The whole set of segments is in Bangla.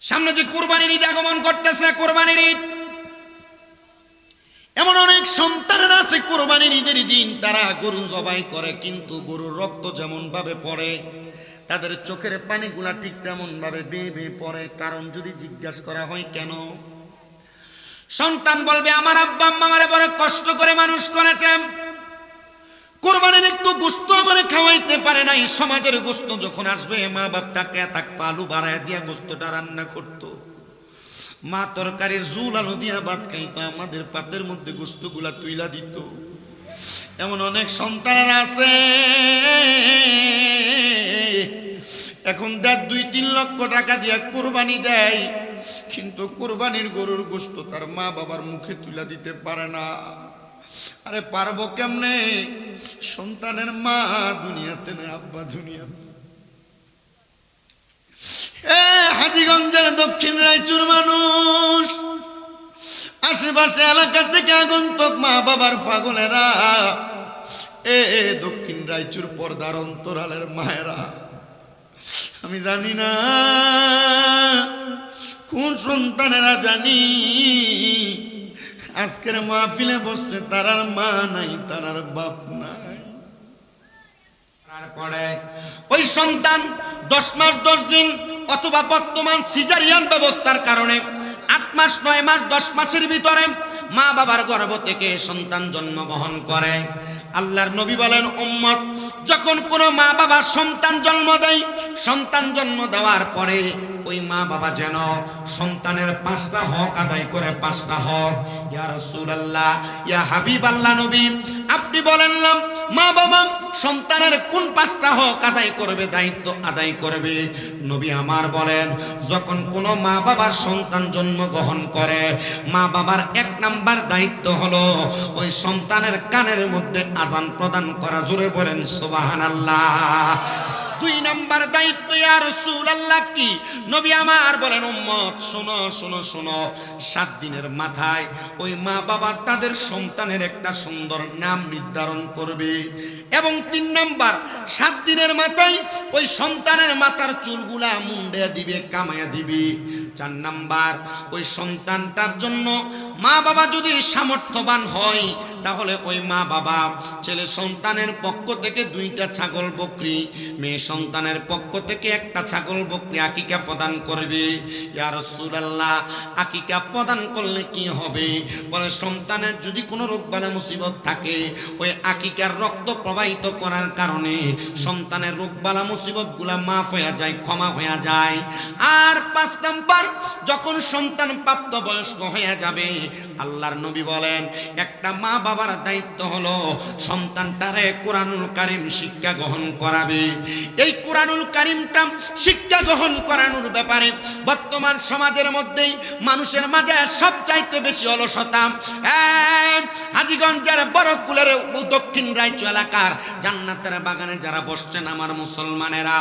সামনে যে কুরবানির ঈদ আগমন করতেছে, কুরবানির ঈদ, এমন অনেক সন্তানেরা আছে কুরবানির ঈদের দিন তারা গরু জবাই করে, কিন্তু গরুর রক্ত যেমন ভাবে পড়ে তাদের চোখের পানিগুলা ঠিক তেমন ভাবে বেয়ে বেয়ে পড়ে। কারণ যদি জিজ্ঞাসা করা হয় কেন, সন্তান বলবে আমার আব্বা আম্মা আমারে বড় কষ্ট করে মানুষ করেছেন, কুরবানির একটু গোশত আমারে খাওয়াইতে পারে নাই। সমাজের গোশত যখন আসবে মা বাপ তাকে থাকতো আলু বাড়ায় দিয়া গোশতটা রান্না করতো, মা তরকারির ঝুল আলু দিয়া ভাত খাইতো, আমাদের পাতের মধ্যে গোশতগুলা তুইলা দিত। এমন অনেক সন্তানেরা আছে এখন 1.5-2-3 লক্ষ টাকা দিয়া কুরবানি দেয়, কিন্তু কুরবানির গরুর গোশত তার মা বাবার মুখে তুলে দিতে পারে না। আরে পারবো কেমনে? সন্তানের মা দুনিয়াতে নেই, আব্বা দুনিয়াতে। হাজীগঞ্জের দক্ষিণ রায়চুর মানুষ, আশেপাশে এলাকা থেকে আগন্তুক মা বাবার পাগলেরা, দক্ষিণ রায়চুর পর্দার অন্তরালের মায়েরা, আমি জানি না কোন সন্তানেরা জানি আজকের মাহফিলে বসছে তারার মা নাই, তারার বাপ নাই। তারপরে ওই সন্তান 10 মাস 10 দিন অথবা বর্তমান সিজারিয়ান ব্যবস্থার কারণে 8 মাস 9 মাস 10 মাসের ভিতরে মা বাবার গর্ভ থেকে সন্তান জন্মগ্রহণ করে। আল্লাহর নবী বলেন, উম্মত যখন কোনো মা বাবা সন্তান জন্ম দেয়, সন্তান জন্ম দেওয়ার পরে ওই মা বাবা যেন সন্তানের 5টা হক আদায় করে। 5টা হক। ইয়া রাসূলুল্লাহ, ইয়া হাবিবাল্লাহ নবী, আপনি বলেন না মা বাবা সন্তানের কোন 5টা হক আদায় করবে, দায়িত্ব আদায় করবে? নবী আমার বলেন, যখন কোনো মা বাবার সন্তান জন্মগ্রহণ করে, মা বাবার 1 নাম্বার দায়িত্ব হলো ওই সন্তানের কানের মধ্যে আযান প্রদান করা। জোরে বলেন সুবহানাল্লাহ। 2 নাম্বার দায়িত্ব ইয়া রাসূলুল্লাহ কি? নবী আমার বলেন, উম্মত শোনো শোনো শোনো, 7 দিনের মাথায় ওই মা বাবা তাদের সন্তানের একটা সুন্দর নাম নির্ধারণ করবে। এবং 3 নাম্বার, 7 দিনের মাথায় ওই সন্তানের মাথার চুলগুলা মুন্ডে দিবে, কামায়া দিবে। 4 নাম্বার, ওই সন্তানটার জন্য মা বাবা যদি সামর্থ্যবান হয় তাহলে ওই মা বাবা ছেলে সন্তানের পক্ষ থেকে 2টা ছাগল বকরি, মেয়ে সন্তানের পক্ষ থেকে 1টা ছাগল বকরি আকিকা প্রদান করবে। ইয়া রাসূলুল্লাহ, আকিকা প্রদান করলে কি হবে? বলে সন্তানের যদি কোনো রোগ বালা মুসিবত থাকে, ওই আকিকার রক্ত প্রবাহিত করার কারণে সন্তানের রোগ বালা মুসিবত গুলা মাফ হয়ে যায়, ক্ষমা হয়ে যায়। আর 5 নাম্বার, যখন সন্তান প্রাপ্তবয়স্ক হয়ে যাবে, আল্লাহর নবী বলেন একটা মা বাবার দায়িত্ব হলো সন্তানটারে কোরআনুল কারীম শিক্ষা গ্রহণ করাবে। এই কোরআনুল কারীমটা শিক্ষা গ্রহণ করানোর ব্যাপারে বর্তমান সমাজের মধ্যেই মানুষের মাঝে সবচাইতে বেশি অলসতা। হাজীগঞ্জের বড়কুলের দক্ষিণ রায়চু এলাকার জান্নাতের বাগানে যারা বসছেন আমার মুসলমানেরা,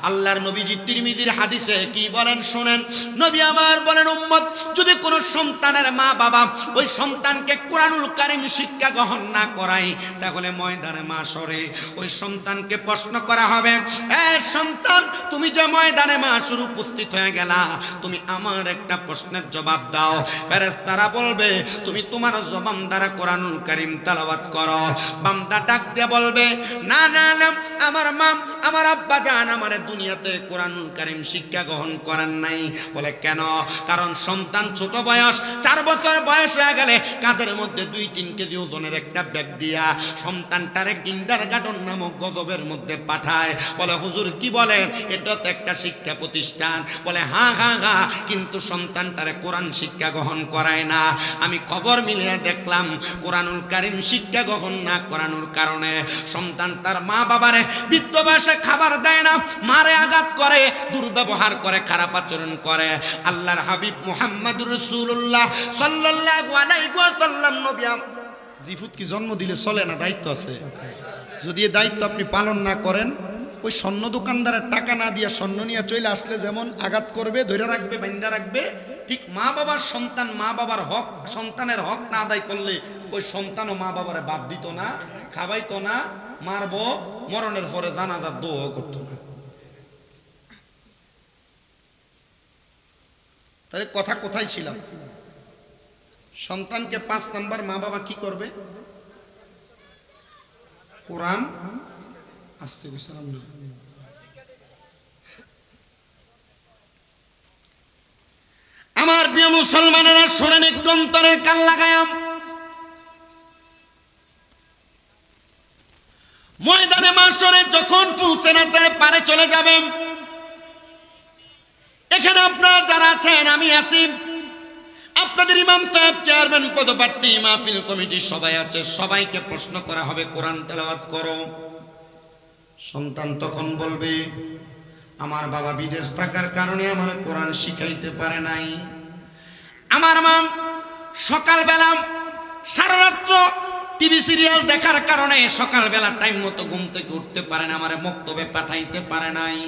আল্লাহর নবীজি তিরমিজির হাদিসে কি বলেন শুনেন। নবী আমার বলেন, উম্মত যদি কোনো সন্তানের মা বাবা ওই সন্তানকে কোরআনুল কারীম শিক্ষা গ্রহণ না করায়, তাহলে ময়দানে মাশরে ওই সন্তানকে প্রশ্ন করা হবে, সন্তান তুমি যে ময়দানে মাশরে উপস্থিত হয়ে গেলা, তুমি আমার একটা প্রশ্নের জবাব দাও। ফেরেশতারা বলবে তুমি তোমার জবান দ্বারা কোরআনুল কারীম তেলাওয়াত করো। বান্দা ডাক দিয়ে বলবে, না না না, আমার মা আমার আব্বা জান আমার দুনিয়াতে কোরআনুল কারীম শিক্ষা গ্রহণ করেন নাই। বলে কেন? কারণ সন্তান ছোট বয়স, 4 বছর বয়স হয়ে গেলে কাঁধের মধ্যে 2-3 কেজি ওজনের একটা ব্যাগ দিয়া সন্তানটারে কিন্ডারগার্টেন নামক গজবের মধ্যে পাঠায়। বলে হুজুর কি বলেন, এটা তো একটা শিক্ষা প্রতিষ্ঠান। বলে হ্যাঁ হ্যাঁ হ্যাঁ, কিন্তু সন্তানটারে কোরআন শিক্ষা গ্রহণ করায় না। আমি খবর মিলিয়ে দেখলাম কোরআনুল কারীম শিক্ষা গ্রহণ না করানোর কারণে সন্তান তার মা বাবারে বৃদ্ধ বয়সে খাবার দেয় না, মারে আঘাত করে, দুর্ব্যবহার করে, খারাপ আচরণ করে। আল্লাহর হাবিব মুহাম্মদুর রাসূলুল্লাহ সাল্লাল্লাহু আলাইহি ওয়াসাল্লাম নবী জিফুত কি জন্ম দিলে চলে না, দায়িত্ব আছে। যদি এই দায়িত্ব আপনি পালন না করেন, ওই স্বর্ণ দোকানদারের টাকা না দিয়ে স্বর্ণ নিয়ে চলে আসলে যেমন আঘাত করবে, ধরে রাখবে, বাইন্ধা রাখবে, ঠিক মা বাবার সন্তান মা বাবার হক সন্তানের হক না আদায় করলে ওই সন্তানও মা বাবারে বাদ দিত না, খাওয়াইতো না, মারবো, মরণের পরে জানাজার দোয়া করতো না। তাহলে কথা কোথায় ছিলাম? সন্তানকে 5 নাম্বার মা বাবা কি করবে? কোরআন আসতে গেছিলাম না। আমার প্রিয় মুসলমানেরা শোনেন, একটু অন্তরের কান লাগায়াম। ময়দানে মাশরে যখন ফুলসেরাতে পারে চলে যাবেন, এখানে আপনারা যারা আছেন, আমি আছি, আপনাদের ইমাম সাহেব, চেয়ারম্যান, পদপ্রার্থী, মাহফিল কমিটি সবাই আছে, সবাইকে প্রশ্ন করা হবে কোরআন তেলাওয়াত করো। সন্তান তখন বলবে, আমার বাবা বিদেশ থাকার কারণে আমার কোরআন শিখাইতে পারে নাই, আমার মা সকালবেলা সারা রাত্র টিভি সিরিয়াল দেখার কারণে সকালবেলা টাইম মতো ঘুম থেকে উঠতে পারে না, আমার মক্তবে পাঠাইতে পারে নাই।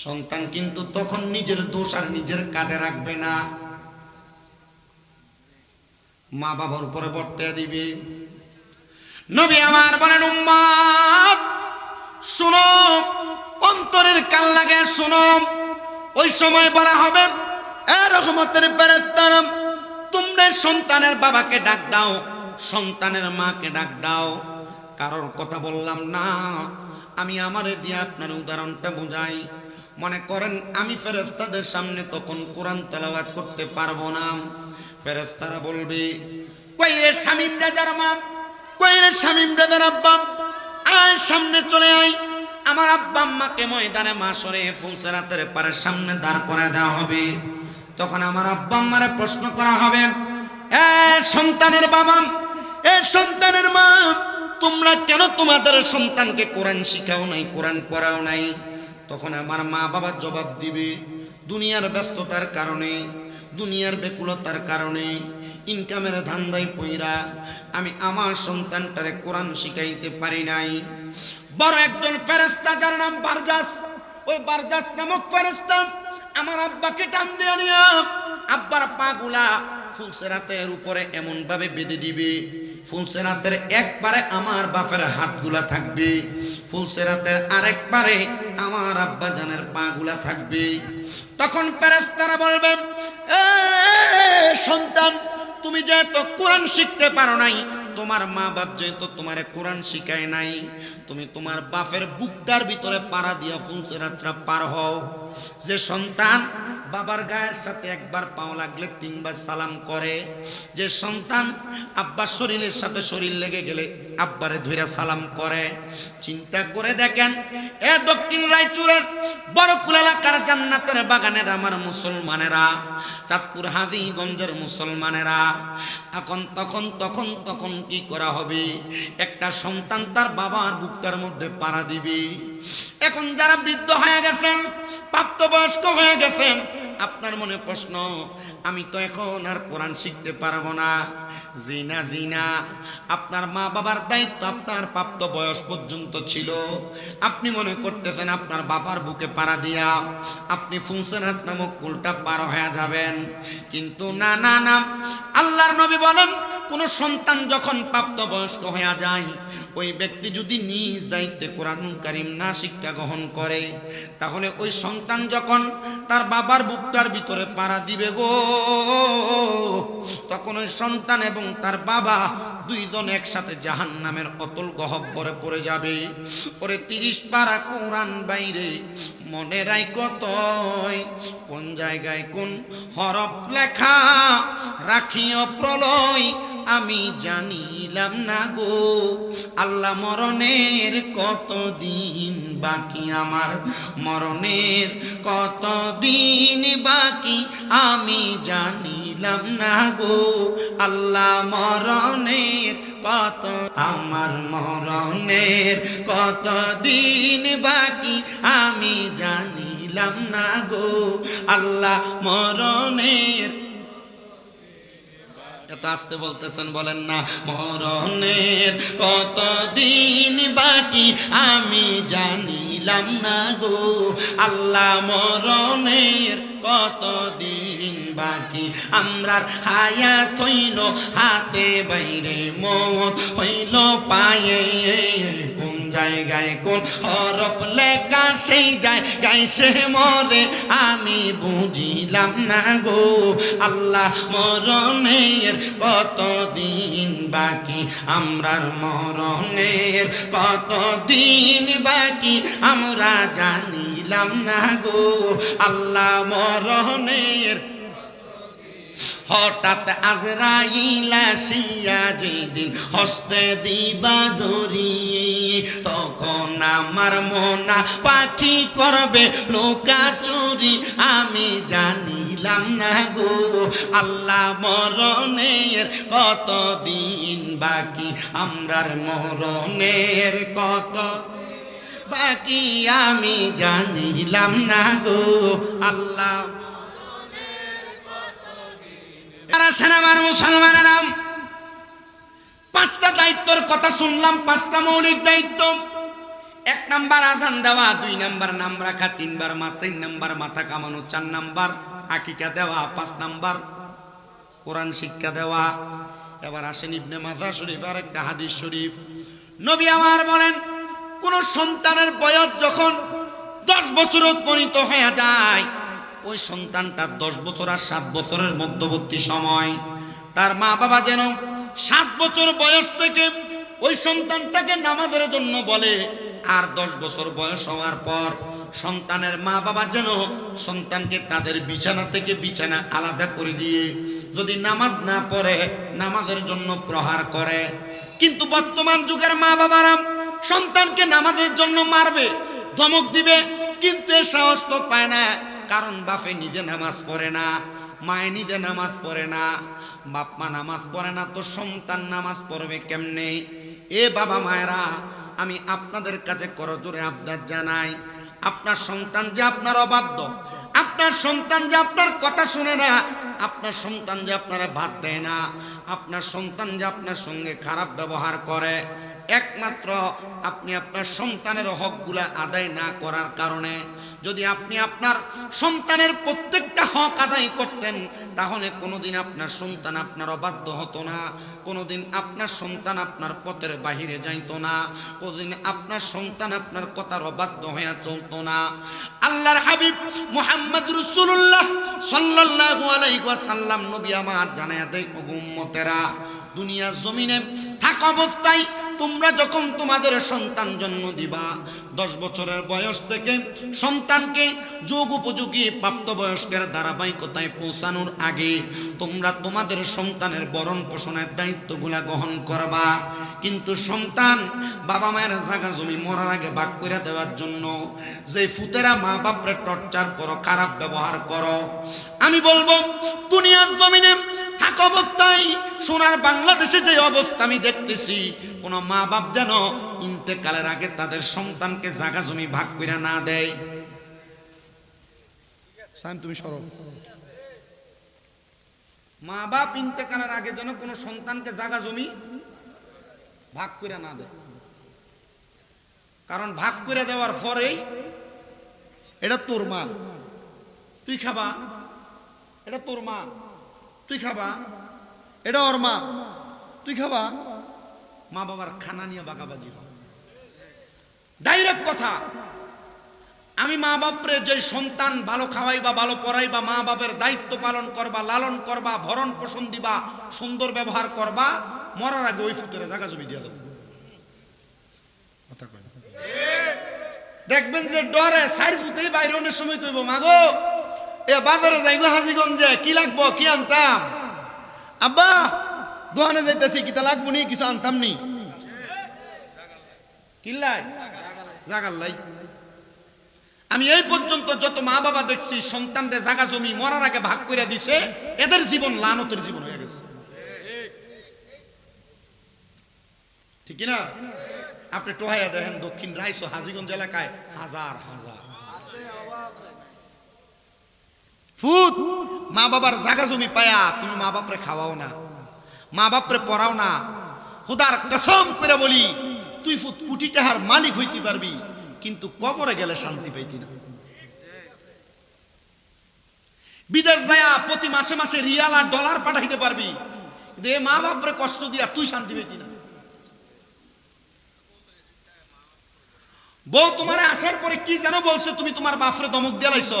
সন্তান কিন্তু তখন নিজের দোষ আর নিজের কাঁধে রাখবে না, মা বাবার উপরে বর্তায় দিবে। নবী আমার বলেন, উম্মত শুনো, অন্তরের কান লাগে শুনো। ওই সময় বলা হবে, এ রহমতের ফেরেশতারা, তোমরা সন্তানের বাবাকে ডাক দাও, সন্তানের মাকে ডাক দাও। কারোর কথা বললাম না, আমি আমারে দিয়ে আপনার উদাহরণটা বোঝাই। মনে করেন আমি ফেরেশতাদের সামনে তখন কোরআন তেলাওয়াত করতে পারবো না, ফেরেশতারা বলবে, কই রে শামীম রাজার মা, কই রে শামীম রাজার আব্বা, আয় সামনে চলে আয়। আমার আব্বা আম্মাকে ময়দানে মাশরে ফুলসেরাতের পারের সামনে দাঁড় করে দেওয়া হবে। তখন আমার আব্বা আম্মারে প্রশ্ন করা হবে, এ সন্তানের বাবা, এ সন্তানের মা, তোমরা কেন তোমাদের সন্তানকে কোরআন শিখাও নাই, কোরআন পড়াও নাই? তখন আমার মা বাবা জবাব দিবে, দুনিয়ার ব্যস্ততার কারণে, দুনিয়ার বেকুলতার কারণে, ইনকামের ধান্দায় পইরা আমি আমার সন্তানটারে কোরআন শিখাইতে পারি নাই। বড় একজন ফেরেশতা যার নাম বারজাস, ওই বারজাস নামক ফেরেশতা আমার আব্বাকে টান দিয়ে নিয়ে আব্বার পাগুলা ফুলসেরাতের উপরে এমন ভাবে বেঁধে দিবে, ফুলসেরাতের এক পারে আমার বাপের হাতগুলা থাকবে, ফুলসেরাতের আরেক পারে আমার আব্বা জানের পাগুলা থাকবে। তখন ফেরেশতারা বলবেন, এ সন্তান, তুমি যেহেতু কোরআন শিখতে পারো নাই, তোমার মা বাপ যেহেতু তোমারে কোরআন শিখায় নাই, তুমি তোমার বাপের বুকটার ভিতরে পাড়া দিয়া ফুলসেরাতরা পার হও। যে সন্তান বাবার গায়ের সাথে একবার পাও লাগলে 3 বার সালাম করে, যে সন্তান আব্বার শরীরের সাথে শরীর লেগে গেলে আব্বারে ধইরা সালাম করে, চিন্তা করে দেখেন, এ দক্ষিণ রায়চুরের বড়কুল এলাকার জান্নাতের বাগানের আমার মুসলমানেরা, চাঁদপুর হাজীগঞ্জের মুসলমানেরা, এখন তখন কি করা হবে? একটা সন্তান তার বাবার বুকটার মধ্যে পাড়া দিবে। এখন যারা বৃদ্ধ হয়ে গেছেন, প্রাপ্তবয়স্ক হয়ে গেছেন, আপনার মনে প্রশ্ন, আমি তো এখন আর কোরআন শিখতে পারবো না। জিনা আপনার মা বাবার দায়িত্ব আপনার প্রাপ্ত বয়স পর্যন্ত ছিল। আপনি মনে করতেছেন আপনার বাবার বুকে পাড়া দিয়া আপনি ফুলসেরাত নামক কুলটা পার হয়ে যাবেন, কিন্তু না, আল্লাহর নবী বলেন, কোন সন্তান যখন প্রাপ্তবয়স্ক হয়ে যায়, ওই ব্যক্তি যদি নিজ দায়িত্বে কোরআনুল কারীম না শিক্ষা গ্রহণ করে, তাহলে ওই সন্তান যখন তার বাবার বুকটার ভিতরে পাড়া দিবে গো, তখন ওই সন্তান এবং তার বাবা দুইজন একসাথে জাহান্নামের অতল গহ্বরে পড়ে যাবে। ওরে 30 পারা কোরআন বাইরে মনে রাখো তয়, কোন জায়গায় কোন হরফ লেখা রাখিও প্রলয় আমি জানিলাম না গো। আল্লাহ মরণের কতদিন বাকি, আমার মরণের কতদিন বাকি আমি জানিলাম না গো। আল্লাহ মরণের কত, আমার মরণের কতদিন বাকি আমি জানিলাম না গো। আল্লাহ মরণের, এত আসতে বলতেছেন, বলেন না, মরণের কতদিন বাকি আমি জানিলাম না গো। আল্লাহ মরণের কতদিন বাকি, আমরার হায়াত হইল হাতে বাইরে, মত হইল পায়ে, কোন জায়গায় কোন হরফ লেখা সেই জায়গায় সে মরে আমি বুঝিলাম না গো আল্লাহ মরণের কতদিন বাকি আমরার মরণের কতদিন বাকি আমরা জানিলাম না গো আল্লাহ মরণের হঠাৎ আজরাইল আসিয়া যেদিন হস্তে দিবা ধরিয়ে তখন আমার মনা পাখি করবে লোকা চুরি আমি জানিলাম না গো আল্লাহ মরণের কতদিন বাকি আমরার মরণের কত বাকি আমি জানিলাম না গো আল্লাহ আমার মুসলমানেরা পাঁচটা দায়িত্বের কথা শুনলাম পাঁচটা মৌলিক দায়িত্ব এক নাম্বার আজান দেওয়া দুই নাম্বার নাম রাখা তিন নাম্বার মাথা কামানো চার নাম্বার আকিকা দেওয়া পাঁচ নাম্বার কোরআন শিক্ষা দেওয়া এবার আসেন ইবনে মাজাহ শরীফ আর একটা হাদিস শরীফ নবী আমার বলেন কোন সন্তানের বয়স যখন 10 বছর উপনীত হয়ে যায় ওই সন্তানটা 10 বছর আর 7 বছরের মধ্যবর্তী সময় তার মা বাবা যেন 7 বছর বয়স থেকে ওই সন্তানটাকে নামাজের জন্য বলে আর 10 বছর বয়স হওয়ার পর সন্তানের মা বাবা যেন সন্তানকে তাদের বিছানা থেকে বিছানা আলাদা করে দিয়ে যদি নামাজ না পড়ে নামাজের জন্য প্রহার করে কিন্তু বর্তমান যুগের মা বাবারা সন্তানকে নামাজের জন্য মারবে ধমক দিবে কিন্তু এ সাহস তো পায় না কারণ বাপে নিজে নামাজ পড়ে না মায়ে নিজে নামাজ পড়ে না বাপ মা নামাজ পড়ে না তো সন্তান নামাজ পড়বে কেমনে এ বাবা মায়েরা আমি আপনাদের কাছে করজোরে আবদার জানাই আপনার সন্তান যে আপনার অবাধ্য আপনার সন্তান যে আপনার কথা শুনে না আপনার সন্তান যে আপনারা ভাত দেয় না আপনার সন্তান যে আপনার সঙ্গে খারাপ ব্যবহার করে একমাত্র আপনি আপনার সন্তানের হকগুলা আদায় না করার কারণে যদি আপনি আপনার সন্তানের প্রত্যেকটা হক আদায় করতেন তাহলে কোনোদিন আপনার সন্তান আপনার অবাধ্য হতো না কোনোদিন আপনার সন্তান আপনার পথের বাহিরে যাইতো না কোনোদিন আপনার সন্তান আপনার কথার অবাধ্য হয়ে চলতো না আল্লাহর হাবিব মুহাম্মদ রাসূলুল্লাহ সাল্লাল্লাহু আলাইহি ওয়াসাল্লাম নবী আমার জানায়া দেয় ওগো উম্মতেরা দুনিয়া জমিনে থাকা অবস্থায় তোমরা যখন তোমাদের সন্তান জন্ম দিবা 10 বছরের বয়স থেকে সন্তানকে যোগ উপযোগী প্রাপ্তবয়স্কের ধারাবাহিকতায় পৌঁছানোর আগে তোমরা তোমাদের সন্তানের ভরণ পোষণের দায়িত্বগুলা গ্রহণ করবা কিন্তু সন্তান বাবা মায়ের জায়গা জমি মরার আগে ভাগ করে দেওয়ার জন্য যে ফুতেরা মা বাপরে টর্চার করো খারাপ ব্যবহার করো আমি বলবো দুনিয়ার জমিনে থাকা অবস্থায় সোনার বাংলাদেশে যে অবস্থা আমি দেখতেছি কোন মা বাপ যেন ইন্তেকালের আগে তাদের সন্তানকে জায়গা জমি ভাগ করে না দেয় তুমি সরো মা বাপ ইন্তেকালের আগে যেন কোন সন্তানকে জায়গা জমি ভাগ করে না দেয় কারণ ভাগ করে দেওয়ার পরেই এটা তোর মা তুই খাবা এটা তোর মা তুই খাবা এটা ওর মা তুই খাবা মা বাবার খানা নিয়ে বাগাবাগি ডাইরেক্ট কথা আমি মা বাপরে যে সন্তান ভালো খাওয়াইবা ভালো পড়াইবা মা বাপের দায়িত্ব পালন করবা লালন করবা ভরণ পোষণ দিবা সুন্দর ব্যবহার করবা মরার আগে ওই ফুতের জায়গা জমি দিয়া যাবে কথা কয় দেখবেন যে ডরে সাইড ফুতেই বাইরে অনেক সময় কইব মাগো এ বাজারে যাইগো হাজিগঞ্জে কি লাগবো কি আনতাম আব্বা দোকানে যাইতেছি কিতা লাগবো নি কিছু আনতাম নি কিল্লাই জাগাল্লাই আমি এই পর্যন্ত যত মা বাবা দেখছি সন্তানরে জায়গা জমি মরার আগে ভাগ করে দিছে এদের জীবন লানতের জীবন হয়ে গেছে ঠিক না আপনি টোহাইয়া দেখেন দক্ষিণ রাইসো হাজিগঞ্জ এলাকায় হাজার হাজার ফুট মা বাবার জায়গা জমি পায়া তুমি মা বাপরে খাওয়াও না মা বাপরে পড়াও না খুদার কসম করে বলি তুই ফুট কোটি টাকার মালিক হইতে পারবি কিন্তু কবরে গেলে শান্তি পাইতি না বিদেশ যায় প্রতি মাসে মাসে রিয়াল আর ডলার পাঠাইতে পারবি কিন্তু এ মা বাপরে কষ্ট দিয়া তুই শান্তি পাইতি না বউ তোমারে আসার পরে কি যেন বলছে, তুমি তোমার বাপরে ধমক দিয়ে লাইছ,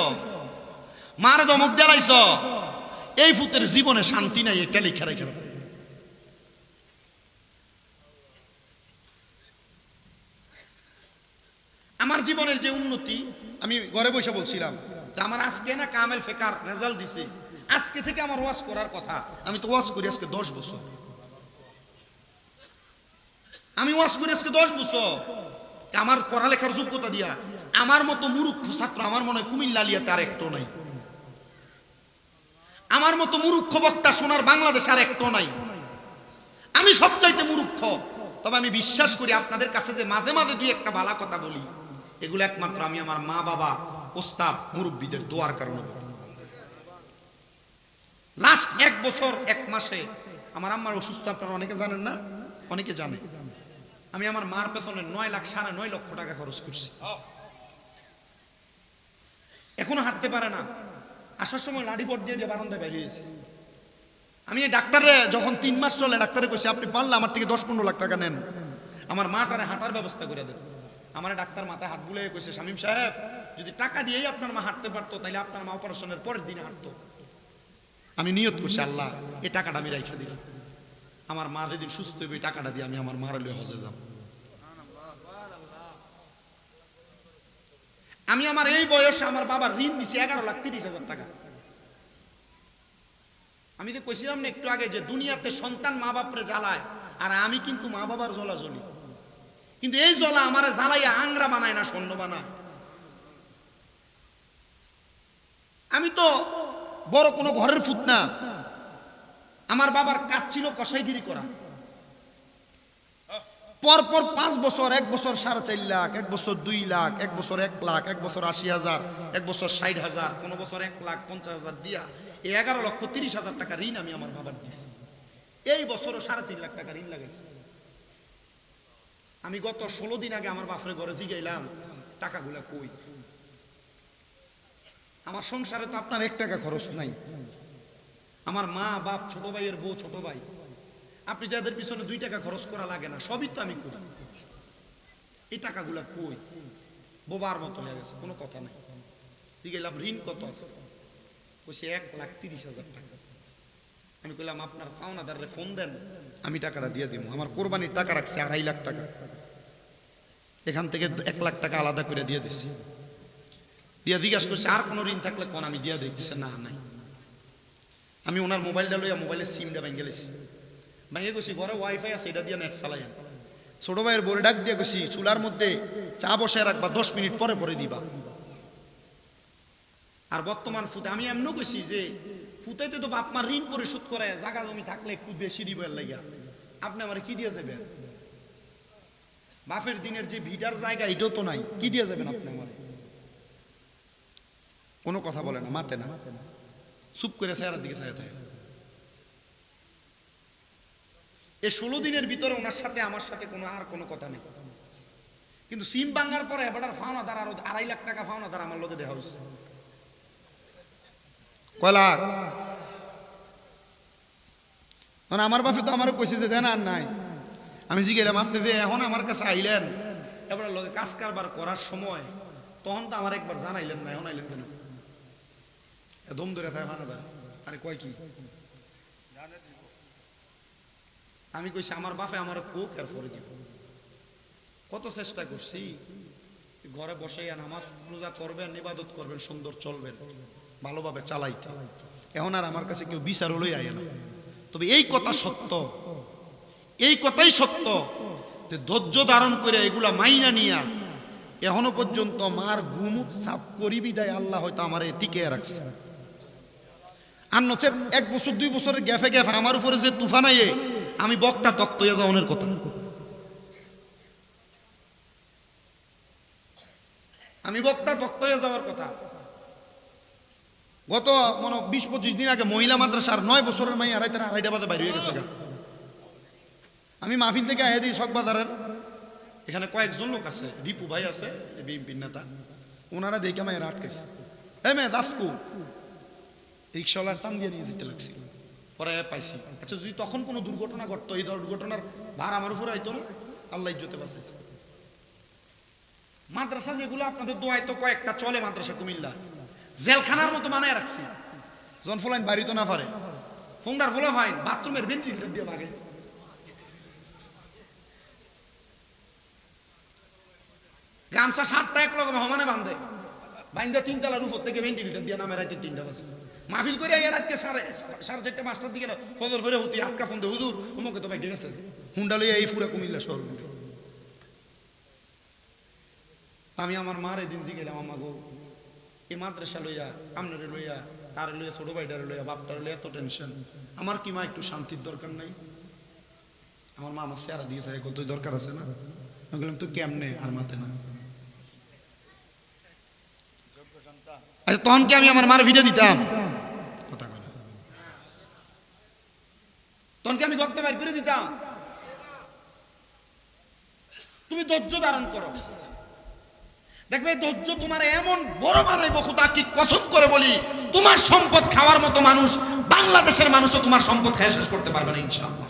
মারে ধমক দিয়ে লাইছ, এই ফুতের জীবনে শান্তি নাই, এটা লিখে রেখে। আমার জীবনের যে উন্নতি, আমি ঘরে বসে বলছিলাম আমার আজকে না কামেল ফেকার রেজাল্ট দিছে, আজকে থেকে আমার ওয়াজ করার কথা। আমি তো ওয়াজ করি আজকে 10 বছর, আমি ওয়াজ করি আজকে 10 বছর। আমার পড়ালেখার যোগ্যতা দিয়া আমার মতো মূর্খ ছাত্র আমার মনে হয় কুমিল্লা লিয়াতে আর একটাও নাই, আমার মতো মূর্খ বক্তা শোনার বাংলাদেশ আর একটাও নাই। আমি সবচাইতে মূর্খ, তবে আমি বিশ্বাস করি আপনাদের কাছে যে মাঝে মাঝে দুই একটা ভালো কথা বলি, এগুলো একমাত্র আমি আমার মা বাবা ওস্তাদ মুরব্বীদের দোয়ার কারণে বলি। লাস্ট 1 বছর 1 মাসে আমার আম্মার অসুস্থ, আপনারা অনেকে জানেন না, অনেকে জানে, আমি আমার মার পেছনে 9 লাখ 9.5 লক্ষ টাকা খরচ করছি। এখনো হাঁটতে পারে না, আসার সময় লাঠি পট দিয়ে বারান্দায় বেরিয়েছে। আমি এই ডাক্তারে যখন 3 মাস চলে ডাক্তারে কইছি আপনি পারলে আমার থেকে 10-15 লাখ টাকা নেন, আমার মাটারে হাঁটার ব্যবস্থা করে দেন। আমার ডাক্তার মাথায় হাত বুলিয়ে কইছে, শামীম সাহেব যদি টাকা দিয়েই আপনার মা হাঁটতে পারতো তাহলে আপনার মা অপারেশনের পরের দিনে হাঁটতো। আমি নিয়ত করছি আল্লাহ এই টাকাটা আমি রাইখা দিলাম, আমার মা যেদিন সুস্থ হবে এই টাকাটা দিয়ে আমি আমার মার লয়ে হজে যাব। আমি আমার এই বয়সে আমার বাবার ঋণ দিছি 11,30,000 টাকা। আমি তো কইছিলাম না একটু আগে যে দুনিয়াতে সন্তান মা বাপরে জ্বালায়, আর আমি কিন্তু মা বাবার জ্বলা জ্বলি, কিন্তু এই জ্বলা আমারে জ্বালাইয়া আংরা বানায় না, স্বর্ণ বানায়। আমি তো বড় কোনো ঘরের ফুট না, আমার বাবার কাজ ছিল কসাইগিরি করা। পরপর 5 বছর, 1 বছর 4.5 লাখ, 1 বছর 2 লাখ, 1 বছর 1 লাখ, 1 বছর 80,000, 1 বছর 60,000, কোন বছর 1,50,000 দিয়া এই 11,30,000 টাকা ঋণ আমি আমার বাবার দিছি। এই বছরও 3.5 লাখ টাকা ঋণ লাগাইছি। আমি গত 16 দিন আগে আমার বাপরে ঘরে জিগাইলাম টাকাগুলা কই। আমার সংসারে তো আপনার 1 টাকা খরচ নাই, আমার মা বাপ, ছোট ভাইয়ের বউ, ছোট ভাই, আপনি যাদের পিছনে 2 টাকা খরচ করা লাগে না, সবই তো আমি করি। এই টাকাগুলা কই? বোবার মতো হয়ে গেছে, কোনো কথা নাই। গেলাম ঋণ কত আছে, বলছে 1,30,000 টাকা। আমি কইলাম আপনার পাওনাদারে ফোন দেন, আমি টাকাটা দিয়ে দিব। আমার কোরবানির টাকা রাখছে 2.5 লাখ টাকা, এখান থেকে 1 লাখ টাকা আলাদা করে দিয়ে দিচ্ছি। দিয়া জিজ্ঞাসা করছে আর কোনো ঋণ থাকলে কোন আমি দিয়ে দিই, না নাই। আমি ওনার মোবাইলটা লইয়া মোবাইলের সিমটা ভেঙে গেছি, ভেঙে গেছি ঘরে ওয়াইফাই আছে, এটা দিয়ে নেট চালাই। ছোট ভাইয়ের বলে ডাক দিয়ে গেছি চুলার মধ্যে চা বসায় রাখবা, 10 মিনিট পরে পরে দিবা। আর বর্তমান ফুতে আমি এমন কইছি যে ফুটাইতে তো বাপ মার ঋণ পরিশোধ করে, জায়গা জমি থাকলে একটু বেশি দিবেন লাগিয়া, আপনি আমার কি দিয়ে যাবেন? বাপের দিনের যে ভিটার জায়গা এটাও তো নাই, কি দিয়ে যাবেন আপনি আমার? কোনো কথা বলে না, মাতে না, চুপ করে চেহারার দিকে চাইয়া থাকে। এই 16 দিনের ভিতরে ওনার সাথে আমার সাথে আর কোনো কথা নেই। কিন্তু সিম ভাঙার পরে এবার ফাওনাদার আরো 2.5 লাখ টাকা ফাওনাদার আমার লোকে দেওয়া হয়েছে। কয় লাখ? মানে আমার বাপে তো আমারও কইছে যে দেন আর নাই। আমি জিজ্ঞেলাম আপনি যে এখন আমার কাছে আইলেন, এবার লোকে কাজ কারবার করার সময় তখন তো আমার একবার জানাইলেন না, এখন আইলেন কেন? দম ধরে থাকে ফাওনাদার। আরে কয় কি? আমি কইছি আমার বাপে আমার কোক আর পরে দিব। কত চেষ্টা করছি, ঘরে বসে নামাজ রোজা করবেন, ইবাদত করবেন, সুন্দর চলবেন, ভালোভাবে চালাইতে। এখন আর আমার কাছে কেউ বিচার হলেই আয় না। তবে এই কথা সত্য, এই কথাই সত্য যে ধৈর্য ধারণ করে এগুলা মাইনা নিয়া এখনো পর্যন্ত মার গুমুট সাফ করি বিদায় আল্লাহ হয়তো আমার টিকে রাখছে। আর নচেত 1 বছর 2 বছরের গ্যাফে গ্যাফে আমার উপরে যে তুফান আইয়ে আমি বক্তা তক্ত হয়ে যাওয়ার কথা। আমি বক্তা তক্ত হয়ে যাওয়ার কথা। গত 20-25 দিন আগে মহিলা মাদ্রাসার 9 বছরের মাই 2:30 বাজে বাইরে হয়ে গেছে। আমি মাহফিল থেকে আয়া দিই শখবাজারের, এখানে কয়েকজন লোক আছে, দীপু ভাই আছে বিএনপির নেতা, ওনারা দেখে মায়ের আটকেছে। হ্যাঁ মেয়ে দাসকু রিক্সাওয়ালার টান দিয়ে নিয়ে যেতে লাগছিল, পরে পাইছি। আচ্ছা যদি তখন কোনো দুর্ঘটনা ঘটতো, এই দুর্ঘটনার ভার আমার উপরে আইতো না, আল্লাহ ইজ্জতে বাঁচাইছে। মাদ্রাসা যেগুলো আপনাদের দোয়ায় তো কয়েকটা চলে, মাদ্রাসা কুমিল্লা জেলখানার মতো বানায় রাখছি। জন ফলাইন বাড়ি তো না পারে, ফোনটার ফোলা ফাইন বাথরুমের ভেন্টিলেটর দিয়ে ভাগে। গামছা 7টা এক রকম সমানে বান্ধে, বাইন্দা 3 তলার উপর থেকে ভেন্টিলেটর দিয়ে নামে রাতে 3টা বাজে মাহফিল করে আইয়া রাতকে 4:30 5টার দিকে ফজর করে হতি আটকা ফোন দে হুজুর অমুকে তো ভাই গেছে হুন্ডা লইয়া এই পুরা কুমিল্লা শহর ঘুরে। আমি আমার মার এদিন জিগেলাম, আমা গো এই মাদ্রাসা লইয়া আমনারে লইয়া তারে লইয়া ছোট ভাইটারে লইয়া বাপটারে লইয়া এত টেনশন, আমার কি মা একটু শান্তির দরকার নাই? আমার মা আমার চেহারা দিয়েছে কতই দরকার আছে না? আমি বললাম তো কেমনে আর মাতে না। আচ্ছা তখন কি আমি আমার মার ভিডিও দিতাম? কথা বলে তখন কি আমি ধরতে বাইর করে দিতাম? তুমি ধৈর্য ধারণ করো, দেখবে ধৈর্য তোমার এমন বড় বাড়াইব, খোদা কি কসম করে বলি, তোমার সম্পদ খাওয়ার মতো মানুষ বাংলাদেশের মানুষও তোমার সম্পদ খেয়ে শেষ করতে পারবে না ইনশাআল্লাহ।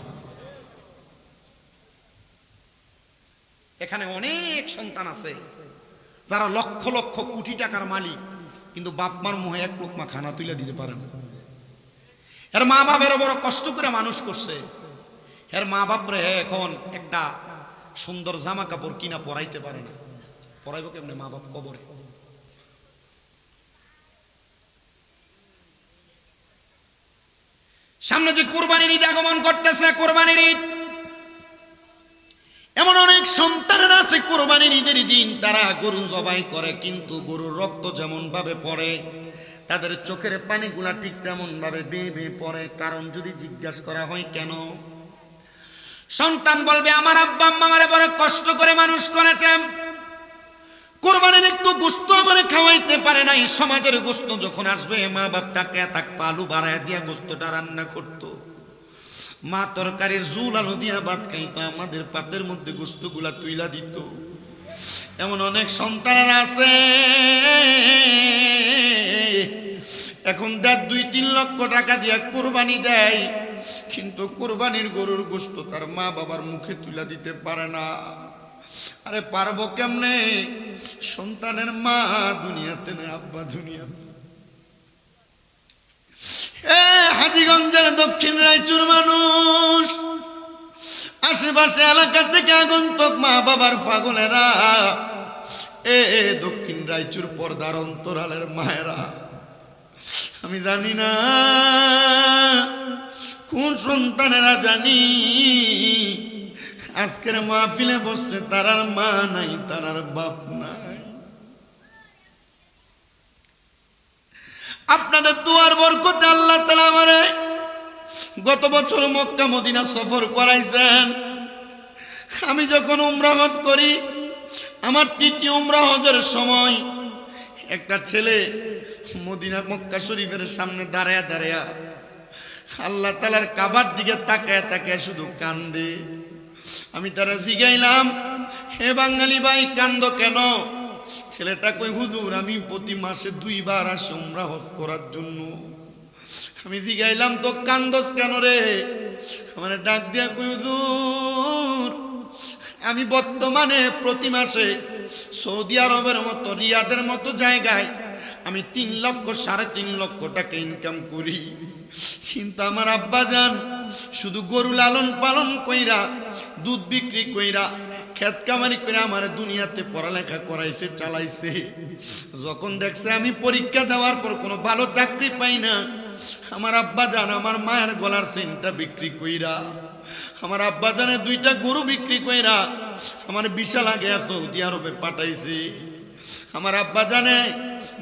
এখানে অনেক সন্তান আছে যারা লক্ষ লক্ষ কোটি টাকার মালিক, কিন্তু বাপ মার মুখে এক লোকমা খানা তুলে দিতে পারে না। এর মা বাপের বড় কষ্ট করে মানুষ করছে, এর মা বাপরে এখন একটা সুন্দর জামা কাপড় কিনা পরাইতে পারে না, পরাইব কেমনে মা বাপ কবরে? সামনে যে কোরবানির ঈদ আগমন করতেছে, কোরবানির ঈদ, এমন অনেক সন্তানেরা আছে কোরবানির ঈদের দিন তারা গরু জবাই করে, কিন্তু গরুর রক্ত যেমন ভাবে পড়ে তাদের চোখের পানিগুলা ঠিক তেমন ভাবে বেয়ে বেয়ে পড়ে। কারণ যদি জিজ্ঞাসা করা হয় কেন, সন্তান বলবে আমার আব্বা আম্মা আমারে বড় কষ্ট করে মানুষ করেছেন, কোরবানির একটু গোশত আমারে খাওয়াইতে পারে নাই। সমাজের গোশত যখন আসবে মা বাপ তাকে থাকতো আলু বাড়ায় দিয়া গোশতটা রান্না করতো, মা তরকারির ঝুল আলু দিয়া ভাত খাইতো, আমাদের পাতের মধ্যে গোশতগুলা তুইলা দিত। এমন অনেক সন্তানেরা আছে এখন 1.5-2-3 লক্ষ টাকা দিয়া কোরবানি দেয়, কিন্তু কোরবানির গরুর গোশত তার মা বাবার মুখে তুলে দিতে পারে না। আরে পারবো কেমনে? সন্তানের মা দুনিয়াতে নেই, আব্বা দুনিয়াতে। হাজীগঞ্জের দক্ষিণ রায়চুর মানুষ, আশেপাশে এলাকা থেকে আগন্তুক মা বাবার পাগলেরা, দক্ষিণ রায়চুর পর্দার অন্তরালের মায়েরা, আমি জানি না কোন সন্তানেরা জানি আজকের মাহফিলে বসছে তারার মা নাই, তারার বাপ নাই। আপনাদের দুয়ার বরকতে আল্লাহ তাআলা আমারে গত বছর মক্কা মদিনা সফর করাইছেন। আমি যখন উমরা হজ করি, আমার তৃতীয় উমরা হজের সময় একটা ছেলে মদিনা মক্কা শরীফের সামনে দাঁড়ায়া দাঁড়ায়া আল্লাহ তাআলার কাবার দিকে তাকায় তাকায় শুধু কান্দে। আমি তারা জিগাইলাম, হে বাঙালি ভাই কান্দো কেন? ছেলেটা কই, হুজুর আমি প্রতি মাসে 2 বার আসি উমরা হজ করার জন্য। আমি জিগাইলাম তো কান্দোস কেন রে? আমার ডাক দিয়া কই, হুজুর আমি বর্তমানে প্রতি মাসে সৌদি আরবের মতো রিয়াদের মতো জায়গায় আমি 3 লক্ষ 3.5 লক্ষ টাকা ইনকাম করি, কিন্তু আমার আব্বাজান শুধু গরু লালন পালন কইরা, দুধ বিক্রি কইরা, খেত কামারি করে আমার দুনিয়াতে পড়ালেখা করাইছে, চালাইছে। যখন দেখছে আমি পরীক্ষা দেওয়ার পর কোনো ভালো চাকরি পাই না, আমার আব্বাজান আমার মায়ের গলার চেনটা বিক্রি কইরা, আমার আব্বাজানের 2টা গরু বিক্রি কইরা আমার বিশাল আগে সৌদি আরবে পাঠাইছে। আমার আব্বা জানে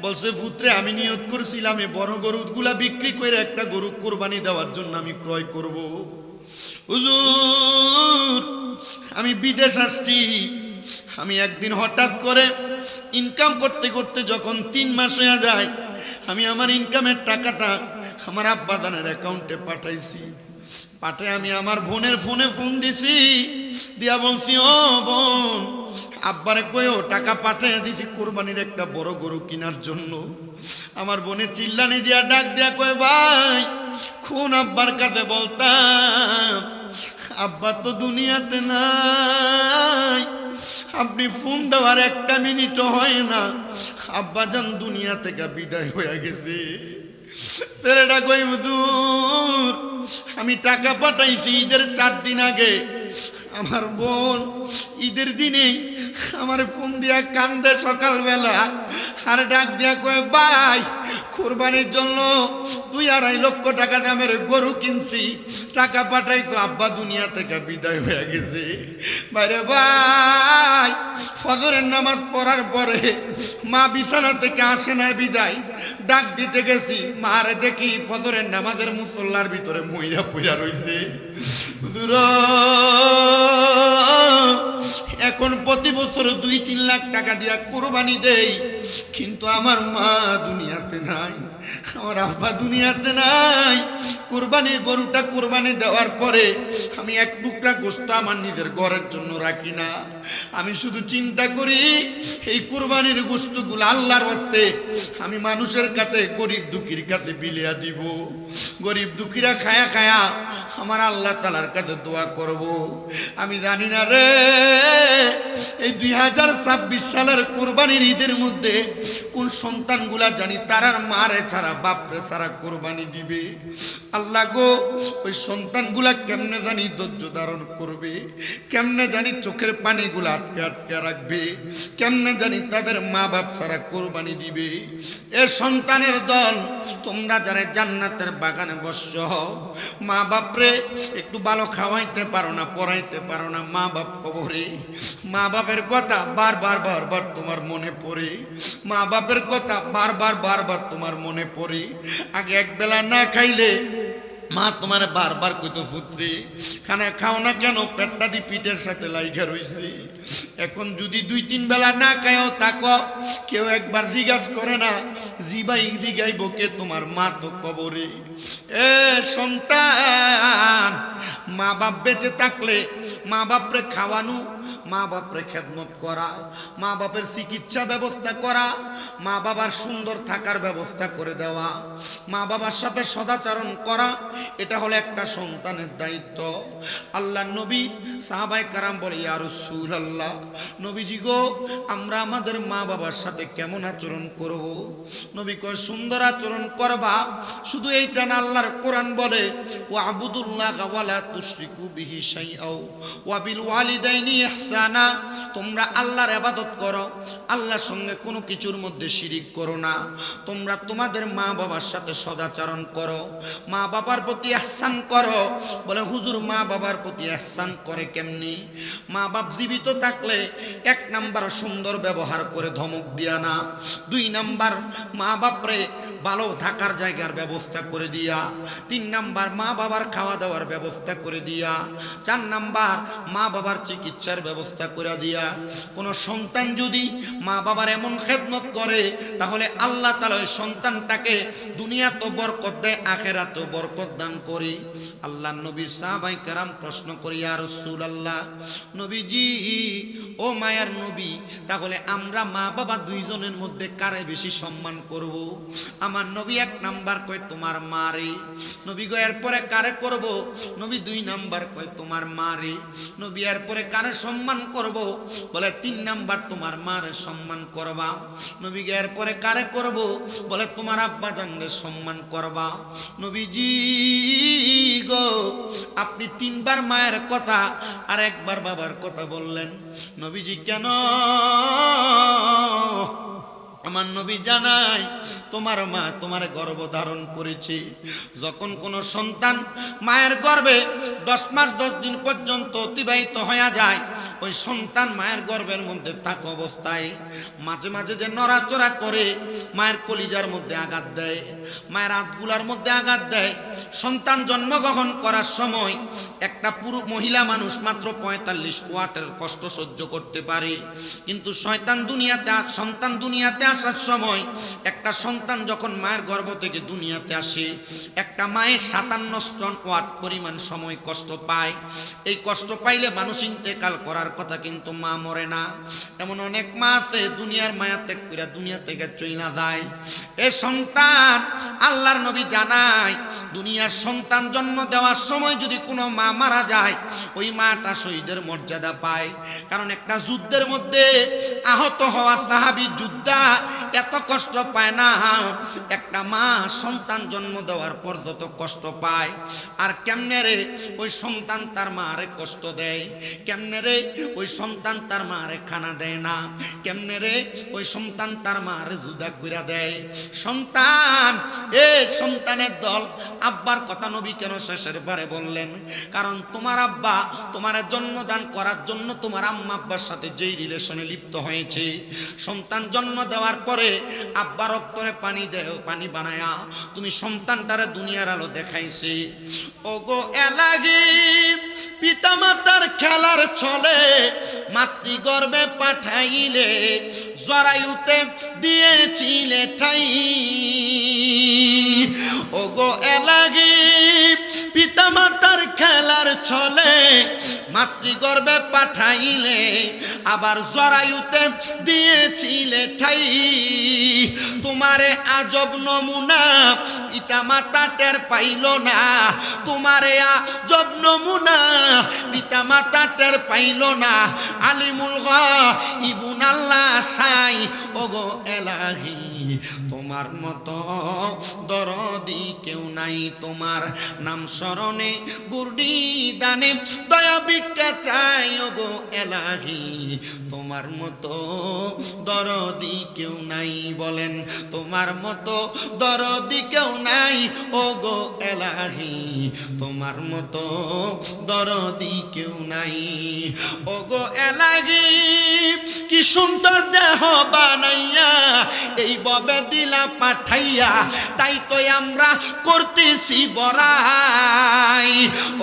বলছে, পুত্রে আমি নিয়ত করছিলাম এই বড় গরুগুলা বিক্রি করে একটা গরু কোরবানি দেওয়ার জন্য আমি ক্রয় করব। হুজুর আমি বিদেশ আসছি, আমি একদিন হঠাৎ করে ইনকাম করতে করতে যখন 3 মাস হয়ে যায়, আমি আমার ইনকামের টাকাটা আমার আব্বা জানের অ্যাকাউন্টে পাঠাইছি। পাঠে আমি আমার বোনের ফোনে ফোন দিছি, দিয়া বলছি, ও বোন আব্বারে কইও টাকা পাঠিয়ে দিছি কোরবানির একটা বড় গরু কেনার জন্য। আমার বোনে চিল্লানি দিয়া ডাক দিয়া কয়, ভাই কোন আব্বার কাছে বলতাম, আব্বা তো দুনিয়াতে নাই, আপনি ফোন দেওয়ার 1 মিনিটও হয় না, আব্বাজান দুনিয়া থেকে বিদায় হয়ে গেছে। তেরেটা কই হুজুর, আমি টাকা পাঠাইছি ঈদের 4 দিন আগে। আমার বোন ঈদের দিনে আমার ফোন দিয়া কান্দে সকালবেলা, আর ডাক দিয়া কয় ভাই কোরবানির জন্য 2-2.5 লক্ষ টাকা দামের গরু কিনছি, টাকা পাঠাইছো, আব্বা দুনিয়া থেকে বিদায় হয়ে গেছে। বাইরে ভাই ফজরের নামাজ পড়ার পরে মা বিছানা থেকে আসে না, বিদায় ডাক দিতে গেছি, মারে দেখি ফজরের নামাজের মুসল্লার ভিতরে মইরা পইরা রইছে। এখন প্রতি বছর 2-3 লাখ টাকা দিয়া কোরবানি দেই, কিন্তু আমার মা দুনিয়াতে নাই, আমার আব্বা দুনিয়াতে নাই। কোরবানির গরুটা কোরবানি দেওয়ার পরে আমি 1 টুকরা গোশত আমার নিজের ঘরের জন্য রাখি না। আমি শুধু চিন্তা করি এই কোরবানির গোশতগুলো আল্লাহর ওয়াস্তে আমি মানুষের কাছে, গরিব দুঃখীর কাছে বিলিয়া দিব। গরিব দুঃখীরা খায়া খায়া আমার আল্লাহ তাআলার কাছে দোয়া করব। আমি জানি না রে এই 2026 সালের কোরবানির ঈদের মধ্যে কোন সন্তানগুলা জানি তারার মারে ছাড়া বাপরে ছাড়া কোরবানি দিবে। আল্লাহ গো, ওই সন্তানগুলা কেমনে জানি ধৈর্য ধারণ করবে, কেমনে জানি চোখের পানিগুলা আটকে আটকে রাখবে, কেমনে জানি তাদের মা বাপ ছাড়া কোরবানি দিবে। এ সন্তানের দল, তোমরা যারা জান্নাতের বাগানে বসছ, মা বাপরে একটু ভালো খাওয়াইতে পারো না, পড়াইতে পারো না, মা বাপ কবরে। মা বাপের কথা বারবার বারবার তোমার মনে পড়ে, মা বাপের কথা বারবার বারবার তোমার মনে পড়ে। আগে একবেলা না খাইলে মা তোমার বারবার কইতো পুত্রে খানা খাও না কেন, পেটটা দি পিঠের সাথে লাইগা রইছে। এখন যদি 2-3 বেলা না খাও থাকো, কেউ একবার জিজ্ঞাসা করে না, জিবাই জিগাইব কে, তোমার মা তো কবরে। এ সন্তান, মা বাপ বেঁচে থাকলে মা বাপরে খাওয়ানো, মা বাপরে খেদমত করা, মা বাপের চিকিৎসা ব্যবস্থা করা, মা বাবার সুন্দর থাকার ব্যবস্থা করে দেওয়া, মা বাবার সাথে সদাচরণ করা, এটা হলো একটা সন্তানের দায়িত্ব। আল্লাহ নবী সাহাবায়ে কারাম বলে, ইয়া রাসূলুল্লাহ, নবীজি গো আমরা আমাদের মা বাবার সাথে কেমন আচরণ করব? নবী কয় সুন্দর আচরণ করবা। শুধু এইটা না, আল্লাহর কোরআন বলে ওয়া আবুদুল্লাহ ওয়া লা তুশরিকু বিহি শাইআও ওয়া বিল ওয়ালিদাইনি ইহসানা, তোমরা আল্লাহর ইবাদত করো, আল্লাহর সঙ্গে কোনো কিছুর মধ্যে শিরিক করো না। তোমরা তোমাদের মা বাবার সাথে সদাচরণ করো, মা বাবার প্রতি ইহসান করো। বলে হুজুর মা বাবার প্রতি ইহসান করে কেমনি? মা বাপ জীবিত থাকলে 1 নাম্বার সুন্দর ব্যবহার করে ধমক দিয়া না, 2 নাম্বার মা বাপরে ভালো থাকার জায়গার ব্যবস্থা করে দিয়া, 3 নাম্বার মা বাবার খাওয়া দাওয়ার ব্যবস্থা করে দিয়া, 4 নাম্বার মা বাবার চিকিৎসার ব্যবস্থা করে দিয়া। কোন সন্তান যদি মা বাবার এমন খেদমত করে, তাহলে আল্লাহ তাআলা ওই সন্তানটাকে দুনিয়া তো বরকত দেয়, আখিরাতেও বরকত দান করে। আল্লাহর নবী সাহাবায়ে কেরাম প্রশ্ন করি, ইয়া রাসূলুল্লাহ, নবীজি ও মায়ার নবী, তাহলে আমরা মা বাবা 2 জনের মধ্যে কারে বেশি সম্মান করব? আমার নবী 1 নাম্বার কয় তোমার মারে। নবী গো এরপরে কারে করব? নবী 2 নাম্বার কয় তোমার মারে। নবী এরপরে কারে সম্মান করব? বলে 3 নাম্বার তোমার মারে সম্মান করবা। নবী গো এরপরে কারে করব? বলে তোমার আব্বা জানলে সম্মান করবা। নবীজি গো আপনি 3 বার মায়ের কথা আর 1 বার বাবার কথা বললেন, নবীজি কেন? আমার নবী জানাই, তোমার মা তোমার গর্ভ ধারণ করেছে। যখন কোন সন্তান মায়ের গর্ভে 10 মাস 10 দিন পর্যন্ত অতিবাহিত হয়ে যায়, ওই সন্তান মায়ের গর্ভের মধ্যে থাকা অবস্থায় মাঝে মাঝে যে নড়াচড়া করে, মায়ের কলিজার মধ্যে আঘাত দেয়, মায়ের হাতগুলার মধ্যে আঘাত দেয়। সন্তান জন্মগ্রহণ করার সময় একটা পুরুষ মহিলা মানুষ মাত্র 45 ওয়াটের কষ্ট সহ্য করতে পারে, কিন্তু সন্তান দুনিয়াতে আসার সময়, একটা সন্তান যখন মায়ের গর্ভ থেকে দুনিয়াতে আসে, একটা মায়ের 57 ওয়াট পরিমাণ সময় কষ্ট পায়। এই কষ্ট পাইলে মানুষ ইন্তেকাল করার কথা, কিন্তু মা মরে না। এমন অনেক মা আছে দুনিয়ার মায়া ত্যাগ করে দুনিয়া থেকে চলে যায়। এ সন্তান আল্লাহর নবী জানায় দুনিয়ার সন্তান জন্ম দেওয়ার সময় যদি কোনো মা মারা যায়, ওই মাটা শহীদের মর্যাদা পায়। কারণ একটা যুদ্ধের মধ্যে আহত হওয়া সাহাবী যোদ্ধা এত কষ্ট পায় না, একটা মা সন্তান জন্ম দেওয়ার পর যত কষ্ট পায়। আর কেমনে রে ওই সন্তান তার মারে কষ্ট দেয়, কেমনে রে ওই সন্তান তার মারে খানা দেয় না, কেমনে রে ওই সন্তান তার মারে জুদা কইরা দেয়। সন্তান, এ সন্তানের দল, আব্বার কথা নবী কেন শেষের বারে বললেন? কারণ তোমার আব্বা তোমার জন্মদান করার জন্য তোমার আম্মা আব্বার সাথে যেই রিলেশনে লিপ্ত হয়েছে, সন্তান জন্ম দেওয়ার পরে আব্বার রক্তরে পানি দেও, পানি বানায়া তুমি সন্তানটারে দুনিয়ার আলো দেখাইছে। ওগো এলাগি পিতা মাতার খেলার ছলে মাতৃগর্ভে পাঠাইলে, জরায়ুতে দিয়েছিলে ঠাই। ওগো এলাগি পিতা মাতার খেলার ছলে মাতৃগর্ভে পাঠাইলে, আবার জরায়ুতে দিয়েছিলে ঠাই। তোমারে আজব নমুনা পিতা মাতা টের পাইল না, তোমারে আজব নমুনা পিতা মাতা টের পাইল না। আলিমুল গায়বুন আল্লাহ সাই। ওগো এলাহি তোমার মতো দরদি কেউ নাই, তোমার নাম স্মরণে গুরডি দানে দয়া ভিক্ষা চাই। ওগো এলাহি তোমার মতো দরদি কেউ নাই, বলেন তোমার মতো দরদি কেউ নাই। ওগো এলাহি তোমার মতো দরদি কেউ নাই। ওগো এলাহি কি সুন্দর দেহ বানাইয়া এই ববে দিলা পাঠাইয়া, তাই তো আমরা করতেছি বড়াই।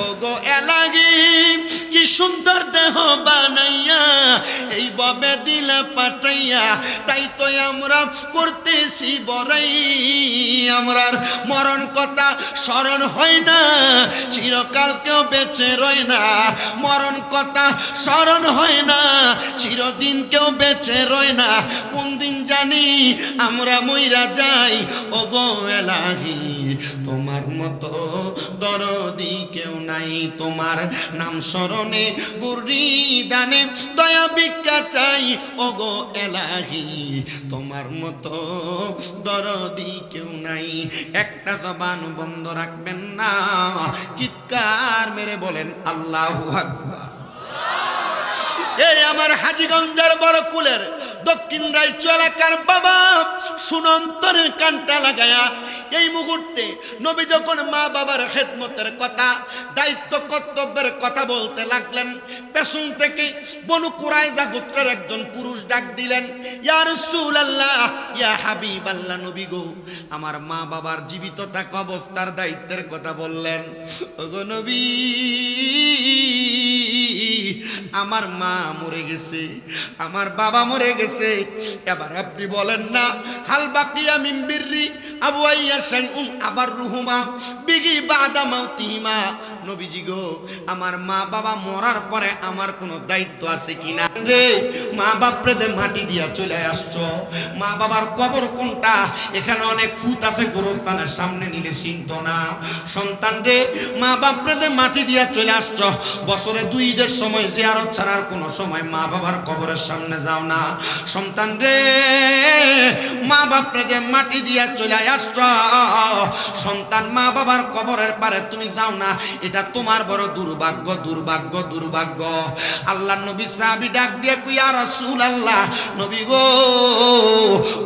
ওগো এলাহি কি সুন্দর দেহ বানাইয়া এই ববে দিলা পাঠাইয়া, তাই তো আমরা করতেছি বড়াই। আমরার মরণ কথা স্মরণ হয় না, চিরকাল কেউ বেঁচে রয় না। মরণ কথা স্মরণ হয় না, চিরদিন কেউ বেঁচে রয় না। কোন দিন জানি আমরা মইরা যাই। ওগো এলাহি তোমার মতো দরদি কেউ নাই, তোমার নাম স্মরণে গুররি দানে দয়া ভিক্ষা চাই। ওগো এলাহি তোমার মতো দরদি কেউ নাই। একটা জবান বন্ধ রাখবেন না, চিৎকার মেরে বলেন আল্লাহু আকবার। এই আমার হাজীগঞ্জের বড় কুলের দক্ষিণ রাইচু এলাকার বাবা সুনন্তরের কানটা লাগায়া এই মুহূর্তে নবী যখন মা বাবার খেদমতের কথা, দায়িত্ব কর্তব্যের কথা বলতে লাগলেন, পেছন থেকে বনু কুরাইজা গোত্রের একজন পুরুষ ডাক দিলেন, ইয়া রাসূলুল্লাহ, ইয়া হাবিবাল্লাহ, নবী গো, আমার মা বাবার জীবিত থাকা অবস্থার দায়িত্বের কথা বললেন। ওগো নবী, আমার মা মরে গেছে, আমার বাবা মরে গেছে, এবার আপনি বলেন না, হাল বাকিয়া মিন বিররি আবওয়াইয়া শাইউন আবার রুহুমা বিগি বাদা মাউতিহিমা। নবীজি গো, আমার মা বাবা মরার পরে আমার কোনো দায়িত্ব আছে কিনা রে? মা বাপরে যে মাটি দিয়া চলে আসছো, মা বাবার কবর কোনটা? এখানে অনেক ফুত আছে, গোরস্থানের সামনে নিলে চিনত না। সন্তান রে, মা বাপরে যে মাটি দিয়া চলে আসছো, বছরে 2 ঈদের সময় জিয়ারত ছাড়ার কোনো সময় মা বাবার কবরের সামনে যাও না। সন্তান রে, মা বাপরে যে মাটি দিয়া চলে আসছো, সন্তান মা বাবার কবরের পারে তুমি যাও না, এটা তোমার বড় দুর্ভাগ্য, দুর্ভাগ্য, দুর্ভাগ্য। আল্লাহর নবী সাহাবী ডাক দিয়ে কই, ইয়া রাসূলুল্লাহ, নবী গো,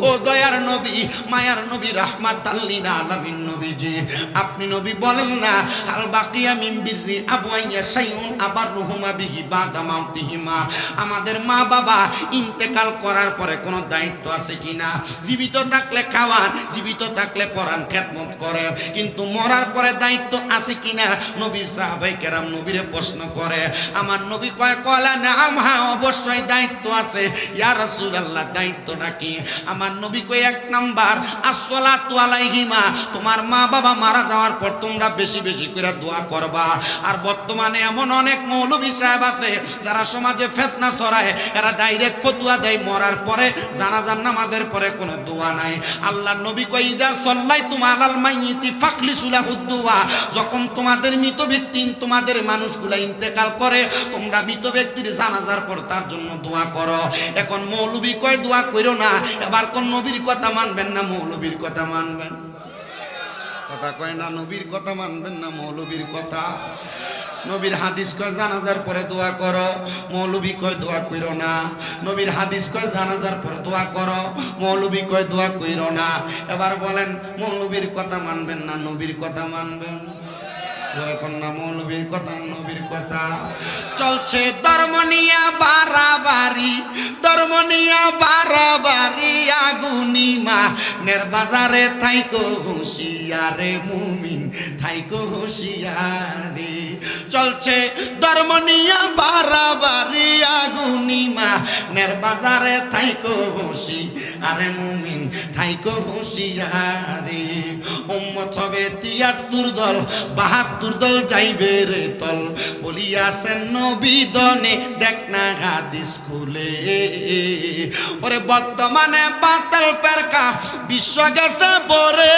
ও দয়ার নবী, মায়ার নবী, রাহমাতাল লিল আলামিন নবীজি, আপনি নবী বলেন না, হাল বাকিয়া মিন বিররি আবওয়াইয়া শাইউন আবার রুহুমা বিহি বাদা মাউতিহিমা, আমাদের মা বাবা ইন্তেকাল করার পরে কোনো দায়িত্ব আছে কিনা? জীবিত থাকলে খাওয়ান, জীবিত থাকলে পরান, খেদমত করে, কিন্তু মরার পরে দায়িত্ব আছে কিনা? নবীর সাহাবায়ে কেরাম নবীরে প্রশ্ন করে। আমার নবী কয়, কলা নাম, হ্যাঁ অবশ্যই দায়িত্ব আছে। ইয়া রাসূলুল্লাহ, দায়িত্বটা কি? আমার নবী কয়, 1 নাম্বার আসসালাতু আলাইহিমা, তোমার মা বাবা মারা যাওয়ার পর তোমরা বেশি বেশি করে দোয়া করবা। আর বর্তমানে এমন অনেক মৌলভী সাহেব আছে যারা সমাজে ফিতনা ছড়ায়, এরা ডাইরেক্ট ফতোয়া দেয় মরার পরে জানাজার নামাজের পরে কোনো দোয়া নাই। আল্লাহর নবী কই ইযা সাল্লাইতুম আলাল মাইয়িতি ফাখলিসু লাহুদ দুআ, যখন তোমাদের মৃত ব্যক্তি তোমাদের মানুষগুলা ইন্তেকাল করে তোমরা মৃত ব্যক্তির জানাজার পর তার জন্য দোয়া করো। এখন মৌলভী কয় দোয়া কইরো না, এবার কোন নবীর কথা মানবেন না মৌলভীর কথা মানবেন? কথা কয় না নবীর কথা মানবেন না মৌলভীর কথা? নবীর হাদিস কয় জানাজার পরে দোয়া করো, মৌলভী কয় দোয়া কইরো না। নবীর হাদিস কয় জানাজার পরে দোয়া করো, মৌলভী কয় দোয়া কইরো না। এবার বলেন মৌলভীর কথা মানবেন না নবীর কথা মানবেন? যখন না মৌলভীর কথা নবীর কথা। চলছে ধর্ম নিয়া বাড়াবাড়ি, ধর্ম নিয়া বাড়াবাড়ি, আগুনি মা নের বাজারে থাইকো হুঁশিয়ারে মুমিন থাইকো হুঁশিয়ারে। চলছে ধর্ম নিয়া বাড়াবাড়ি, আগুনি মা নের বাজারে থাইকো হুঁশিয়ারে মুমিন থাইকো হুঁশিয়ারে। উম্মত হবে ৭৩ দল, ৭২ দল যাইবে রে তল, বলিয়াছেন নবী দনে দেখ না হাদিস খুলে। ওরে বর্তমানে বাতাল ফেরকা বিশ্ব গেছে বরে,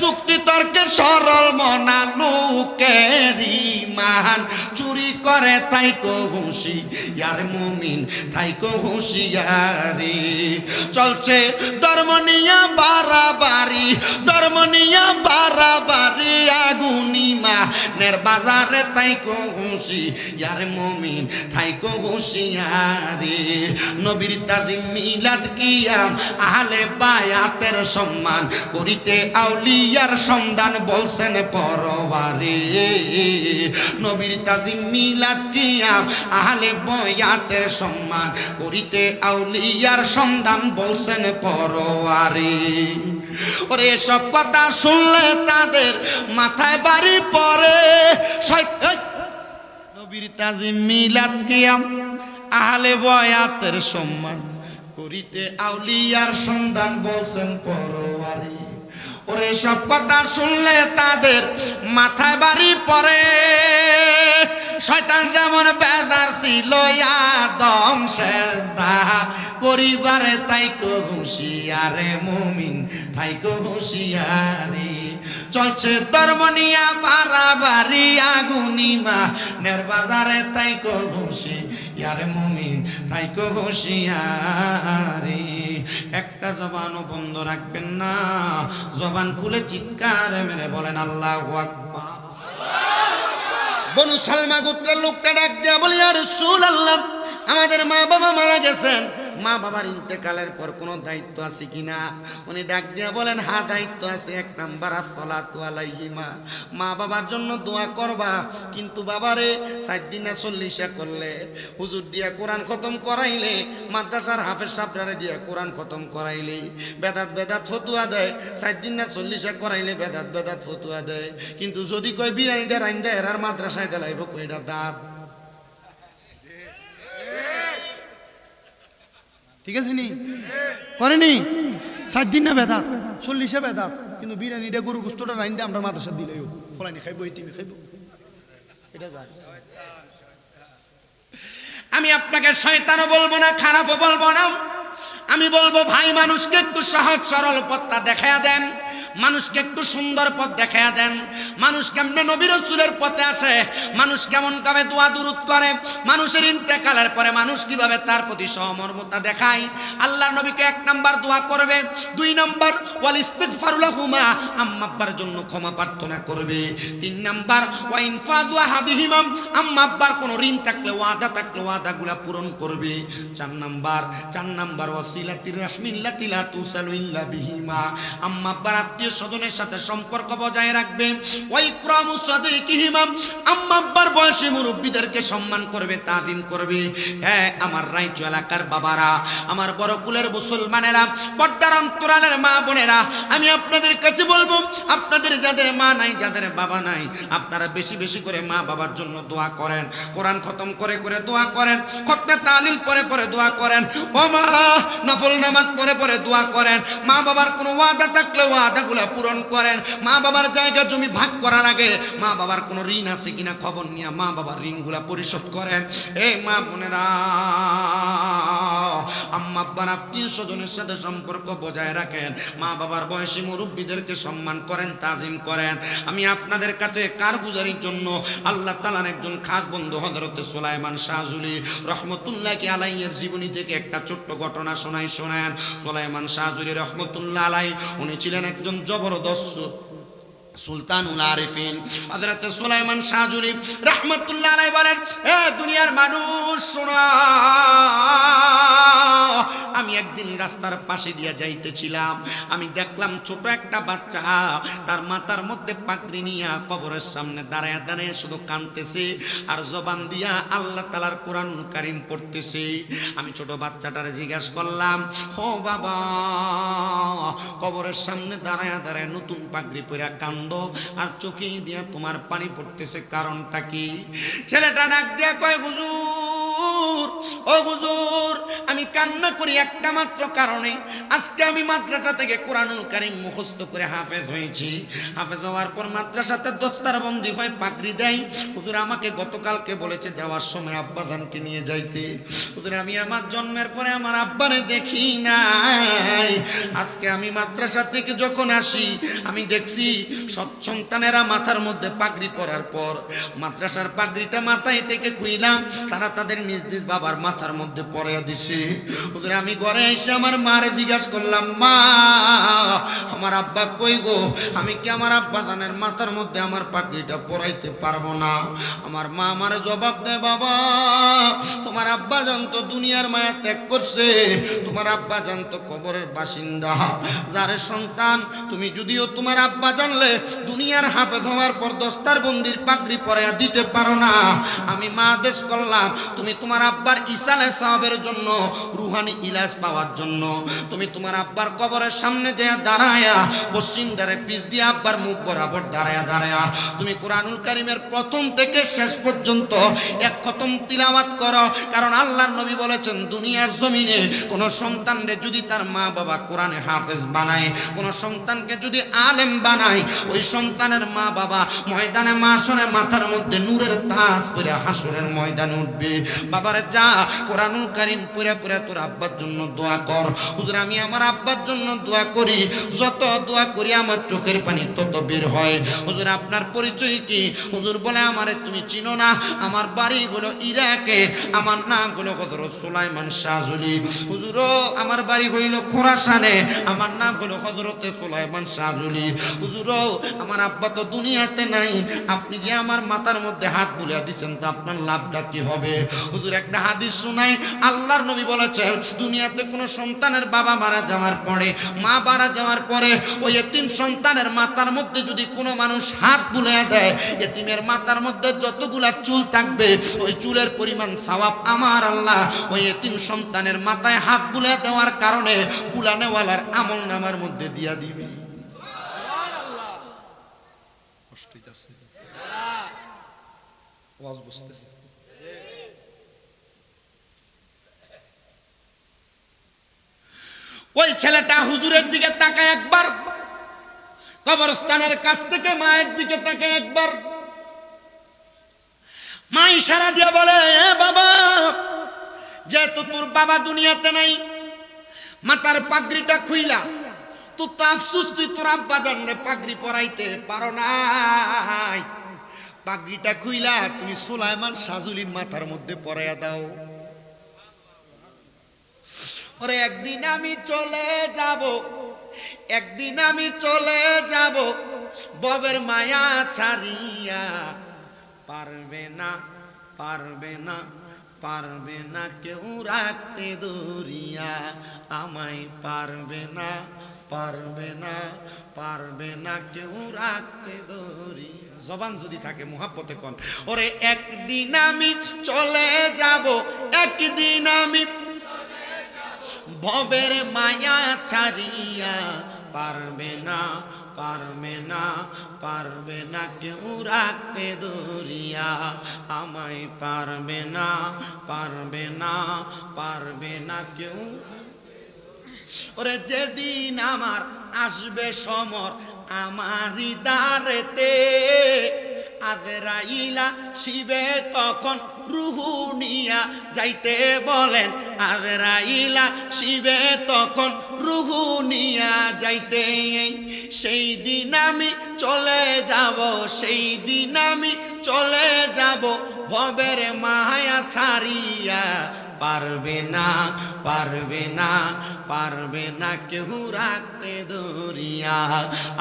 যুক্তি তর্কে সরল মনা লোকের ইমান চুরি করে তাইকো হুঁশিয়ার মুমিন থাইকো হুঁশিয়ারি। চলছে ধর্ম নিয়া বাড়াবাড়ি, ধর্ম নিয়া বাড়াবাড়ি, আগুনি মা নের বাজারে তাইকো হুঁশিয়ার মুমিন থাইকো হুঁশিয়ারি। নবীর তাজিম মিলাদ কিয়াম আহলে বায়াতের সম্মান করিতে আউলিয়ার সন্ধান বলছেন পরওয়ারি। নবীর তাজিম মিলাদ কিয়াম আহলে বায়াতের সম্মান করিতে আউলিয়ার সন্ধান বলছেন পরওয়ারি। ওরে সব কথা শুনলে তাদের মাথায় বাড়ি পড়ে। নবীর তাজিম মিলাদ কিয়াম আহলে বায়াতের সম্মান করিতে আউলিয়ার সন্ধান বলছেন পরওয়ারি। ওরে সব কথা শুনলে তাদের মাথায় বাড়ি পড়ে। শয়তান যেমন বেজার ছিল আদম সেজদা করিবারে তাইকো হুঁশিয়ারে মুমিন থাইকো হুঁশিয়ারি। চলছে ধর্ম নিয়া বাড়াবাড়ি, আগুনি মা নের বাজারে তাইকো হুঁশিয়ারে মুমিন থাইকো হুঁশিয়ারি। একটা জবানও বন্ধ রাখবেন না, জবান খুলে চিৎকার মেরে বলেন আল্লাহু আকবার। বনু সালমা গোত্রের লোকটা ডাক দিয়া বলি ইয়া রাসূলুল্লাহ, আমাদের মা বাবা মারা গেছেন, মা বাবার ইন্তেকালের পর কোনো দায়িত্ব আছে কিনা? উনি ডাক দিয়া বলেন হ্যাঁ দায়িত্ব আছে। ১ নাম্বার আসসালাতু আলাইহিমা, মা বাবার জন্য দোয়া করবা। কিন্তু বাবারে ৪ দিনে ৪০ করলে, হুজুর দিয়া কোরআন খতম করাইলে, মাদ্রাসার হাফেজ সাহেবরা দিয়া কোরআন খতম করাইলে বেদাত ফতুয়া দেয়। ৪ দিনে ৪০ করাইলে বেদাত ফতুয়া দেয়। কিন্তু যদি কয় বিরিয়ানিটা রাইন দেয় আর মাদ্রাসায় দেলাইব কইটা দাঁত। ঠিক আছে নি করেনি? ৪ দিন না বেদাত, ৪০ বেদাত, কিন্তু বিরিয়ানিটা গরু গুস্তটা রাইন দিয়ে আমরা মাদ্রাসা দিলেও ফলাইনি খাইব, তুমি খাইব। এটা আমি আপনাকে শয়তানও বলবো না, খারাপও বলবো না। আমি বলবো ভাই মানুষকে একটু সহজ সরল পথটা দেখায়া দেন, মানুষকে একটু সুন্দর পথ দেখায়া দেন। মানুষ কেমনে নবী রাসূলের পথে আসে, মানুষ কেমন ভাবে দোয়া দুরূদ করে, মানুষের ইন্তেকালের পরে মানুষ কিভাবে তার প্রতি সহমর্মিতা দেখায়। আল্লাহর নবীকে ১ নাম্বার দোয়া করবে, ২ নাম্বার ওয়াল ইস্তিগফারু লাহুমা, আম্মা আব্বার জন্য ক্ষমা প্রার্থনা করবে। ৩ নাম্বার ওয়া ইনফাযু আহাদিহিমা, আম্মা আব্বার কোনো ঋণ থাকলে ওয়াদা থাকলে ওয়াদাগুলা পূরণ করবে। ৪ নাম্বার ওয়াসিলাতির রাহমিল্লাতি লা তুসালু ইল্লা বিহিমা, আম্মা আব্বার আত্মীয় স্বজনের সাথে সম্পর্ক বজায় রাখবে। ওয়া ইকরামু সাদিকিহিমা, আম্মা আব্বার বয়সী মুরব্বীদেরকে সম্মান করবে, তাজিম করবে। হ্যাঁ আমার রাইচু এলাকার বাবারা, আমার বড় কুলের মুসলমানেরা, পর্দার অন্তরালের মা বোনেরা, আমি আপনাদের কাছে বলবো, আপনাদের যাদের মা নাই, যাদের বাবা নাই, আপনারা বেশি বেশি করে মা বাবার জন্য দোয়া করেন। কোরআন খতম করে করে দোয়া করেন, খতমে তালিল পরে পরে দোয়া করেন, ও মা নফল নামাজ পরে পরে দোয়া করেন। মা বাবার কোনো ওয়াদা থাকলে ওয়াদাগুলো পূরণ করেন। মা বাবার জায়গা জমি ভাগ করার আগে মা বাবার কোনো ঋণ আছে কিনা খবর নিয়ে মা বাবার ঋণগুলা পরিশোধ করেন। এই মা বোনেরা, আম্মা আব্বার আত্মীয় স্বজনের সাথে সম্পর্ক বজায় রাখেন। মা বাবার বয়সী মুরব্বীদেরকে সম্মান করেন, তাজিম করেন। আমি আপনাদের কাছে কারগুজারির জন্য আল্লাহ তাআলার একজন খাস বন্ধু হযরত সুলাইমান শাহজুলি রহমতুল্লাহি আলাইহির জীবনী থেকে একটা ছোট্ট ঘটনা শোনেন। সুলাইমান শাহজুলি রহমতুল্লাহ আলাইহি উনি ছিলেন একজন জবরদস্ত সুলতানুল আরিফিন। হযরত সুলাইমান শাহজুলি রাহমাতুল্লাহ আলাইহি বলেন, এ দুনিয়ার মানুষ শোনো, আমি একদিন রাস্তার পাশে দিয়ে যাইতেছিলাম, আমি দেখলাম ছোট একটা বাচ্চা তার মাথার মধ্যে পাগড়ি নিয়ে কবরের সামনে দাঁড়ায় দাঁড়ায় শুধু কাঁদতেছে আর জবান দিয়া আল্লাহ তাআলার কোরআনুল কারীম পড়তেছে। আমি ছোট বাচ্চাটারে জিজ্ঞাসা করলাম, ও বাবা, কবরের সামনে দাঁড়ায় দাঁড়ায় নতুন পাগড়ি পরে কান্দ আর চোখে দিয়া তোমার পানি পড়তেছে, কারণটা কি? ছেলেটা ডাক দিয়া কয়, হুজুর, ও হুজুর, আমি কান্না করি একটা মাত্র কারণে, আজকে আমি মাদ্রাসা থেকে কোরআনুল কারীম মুখস্থ করে হাফেজ হয়েছি। হাফেজ হওয়ার পর মাদ্রাসাতে দস্তারবন্দি হয়, পাগড়ি দেয়। হুজুর আমাকে গতকালকে বলেছে যাওয়ার সময় আব্বাজানকে নিয়ে যাইতে। হুজুর আমি আমার জন্মের পরে আমার আব্বারে দেখি নাই। আজকে আমি মাদ্রাসা থেকে যখন আসি আমি দেখছি সন্তানেরা মাথার মধ্যে পাগড়ি পরার পর মাদ্রাসার পাগড়িটা মাথায় থেকে খুইলাম, তারা তাদের নিজ নিজ বাবার মাথার মধ্যে পরাইয়া দিছে। হুজুর আমি ঘরে এসে আমার মারে জিজ্ঞাসা করলাম, মা আমার আব্বা কই গো? আমি কি আমার আব্বা জানের মাথার মধ্যে আমার পাগড়িটা পরাইতে পারবো না? আমার মা আমারে জবাব দেয়, বাবা তোমার আব্বা জান তো দুনিয়ার মায়া ত্যাগ করছে, তোমার আব্বা জান তো কবরের বাসিন্দা। যারে সন্তান তুমি যদিও তোমার আব্বা জানলে দুনিয়ার হাফেজ হওয়ার পর দস্তারবন্দির পাগড়ি পরাইয়া দিতে পারো না, আমি মা আদেশ করলাম তুমি তোমার আব্বার ইসালে সাহাবের জন্য, রুহানি ইলাজ পাওয়ার জন্য তুমি তোমার আব্বার কবরের সামনে যে দাঁড়ায়া পশ্চিম ধারে পিছ দিয়ে আব্বার মুখ বরাবর দাঁড়ায়া দাঁড়ায়া তুমি কোরআনুল কারীমের প্রথম থেকে শেষ পর্যন্ত এক খতম তিলাওয়াত করো। কারণ আল্লাহর নবী বলেছেন, দুনিয়ার জমিনে কোন সন্তানরে যদি তার মা বাবা কোরআনে হাফেজ বানায়, কোন সন্তানকে যদি আলেম বানায়, ওই সন্তানের মা বাবা ময়দানে মাশরে মাথার মধ্যে নূরের তাজ পরে হাসরের ময়দানে উঠবে। বাবারে যা কোরআনুল কারীম পড়ে পড়ে তোর আব্বার জন্য দোয়া কর। হুজুর আমি আমার আব্বার জন্য দোয়া করি, যত দোয়া করি আমার চোখের পানি তত বের হয়। হুজুর আপনার পরিচয় কি? হুজুর বলে, আমারে তুমি চিনো না, আমার বাড়ি হলো ইরাকে, আমার নাম হলো হযরত সুলাইমান শাহজুলি। হুজুর আমার বাড়ি হইল খোরাসানে, আমার নাম হলো হযরত সুলাইমান শাহজুলি। হুজুর আমার আব্বা তো দুনিয়াতে নাই, আপনি যে আমার মাথার মধ্যে হাত বুলিয়ে দিচ্ছেন তা আপনার লাভটা কি হবে? হুজুর একটা হাদিস শোনাই, আল্লাহর নবী বলেছেন, দুনিয়াতে কোনো সন্তানের বাবা মারা যাওয়ার পরে, মা মারা যাওয়ার পরে ওই এতিম সন্তানের মাথার মধ্যে যদি কোনো মানুষ হাত বুলিয়ে দেয়, এতিমের মাথার মধ্যে যতগুলা চুল থাকবে ওই চুলের পরিমাণ সওয়াব আমার আল্লাহ ওই এতিম সন্তানের মাথায় হাত বুলিয়ে দেওয়ার কারণে বুলানেওয়ালার আমল নামার মধ্যে দিয়া দিবে। ওয়াজ বুঝতেছে? ওই ছেলেটা হুজুরের দিকে তাকায় একবার, কবরস্থানের কাছ থেকে মায়ের দিকে তাকায় একবার, মা ইশারা দিয়ে বলে, এ বাবা, যেহেতু তোর বাবা দুনিয়াতে নাই, মাথার পাগড়িটা খুইলা, তোর তো আফসোস, তুই তোর আব্বা জানলে পাগড়ি পরাইতে পারো নাই, পাগড়িটা খুইলা তুমি সুলাইমান শাহজুলির মাথার মধ্যে পরাইয়া দাও। ওরে একদিন আমি চলে যাব, একদিন আমি চলে যাব, ববের মায়া ছাড়িয়া, পারবে না, পারবে না, পারবে না কেউ রাখতে দরিয়া আমায়, পারবে না, পারবে না, পারবে না কেউ রাখতে দরিয়া। জবান যদি থাকে মুহাব্বতে কোন, ওরে একদিন আমি চলে যাব, একদিন আমি ভবের মায়া ছাড়িয়া, পারবে না পারবে না পারবে না কেউ রাখতে ধরিয়া আমায়, পারবে না পারবে না পারবে না কেউ। ওরে যেদিন আমার আসবে সমর আমারই দ্বারেতে, আজরাইলা শিবে তখন রুহু নিয়া যাইতে বলেন, আজরাইলা শিবে তখন রুহু নিয়া যাইতে। সেই দিন আমি চলে যাব, সেই দিন আমি চলে যাব ভবের মায়া ছাড়িয়া, পারবে না পারবে না পারবে না কেউ রাখতে ধরিয়া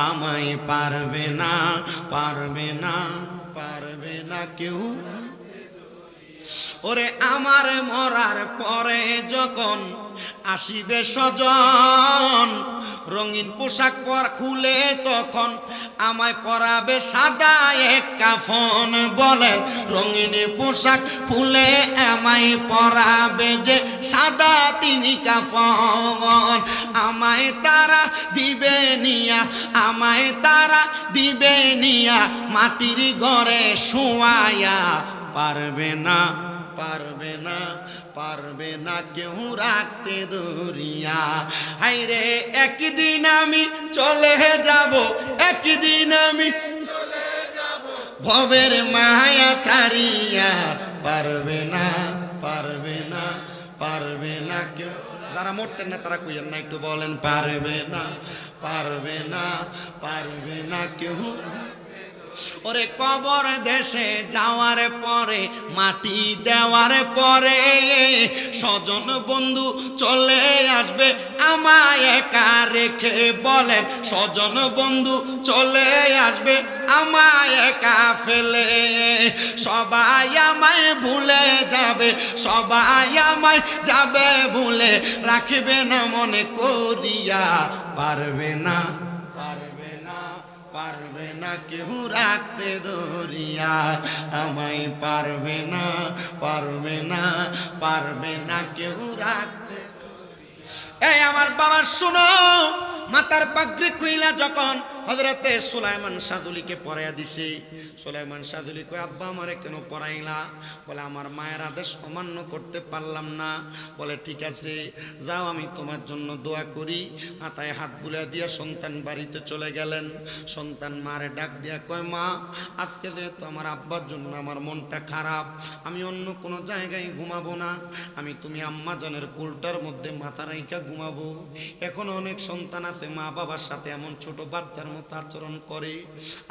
আমায়, পারবে না পারবে না পারবে না কেউ। ওরে আমার মরার পরে যখন আসিবে স্বজন, রঙিন পোশাক পর খুলে তখন আমায় পরাবে সাদা এক কাফন। বলেন রঙিন পোশাক খুলে আমায় পরাবে যে সাদা তিনি কাফন, আমায় তারা দিবে নিয়া, আমায় তারা দিবে নিয়া মাটির ঘরে শোয়ায়া, পারবে না পারবে না পারবে না কেউ রাখতে ধরিয়া। হাইরে একদিন আমি চলে যাব, একদিন আমি চলে যাব ভবের মায়া ছাড়িয়া, পারবে না পারবে না পারবে না কেউ। যারা মরতেন না তারা কইয়েন না, একটু বলেন পারবে না পারবে না পারবে না কেউ। ওরে কবর দেশে যাওয়ার পরে, মাটি দেওয়ার পরে, স্বজন বন্ধু চলে আসবে আমায় একা রেখে। বলেন স্বজন বন্ধু চলে আসবে আমায় একা ফেলে, সবাই আমায় ভুলে যাবে, সবাই আমায় যাবে ভুলে, রাখবে না মনে করিয়া, পারবে না পারবে না পারবে না কেউ রাখতে ধরিয়া আমায়, পারবে না পারবে না পারবে না কেউ রাখতে। এই আমার বাবা শুনো, মাতার পাগড়ি খুইলা যখন হযরতে সুলাইমান সাজুলিকে পরাইয়া দিছে, সুলাইমান সাজুলি কয় আব্বা আমারে কেন পরাইলা? বলে আমার মায়ের আদেশ অমান্য করতে পারলাম না। বলে ঠিক আছে যাও, আমি তোমার জন্য দোয়া করি। হাতায় হাত বুলিয়ে দিয়া সন্তান বাড়িতে চলে গেলেন। সন্তান মারে ডাক দিয়া কয় মা, আজকে যেহেতু আমার আব্বার জন্য আমার মনটা খারাপ, আমি অন্য কোনো জায়গায় ঘুমাবো না, আমি তুমি আম্মা জনের কোলটার মধ্যে মাথা রাইখা ঘুমাবো। এখন অনেক সন্তান আছে মা বাবার সাথে এমন ছোট বাচ্চার মতো আচরণ করে,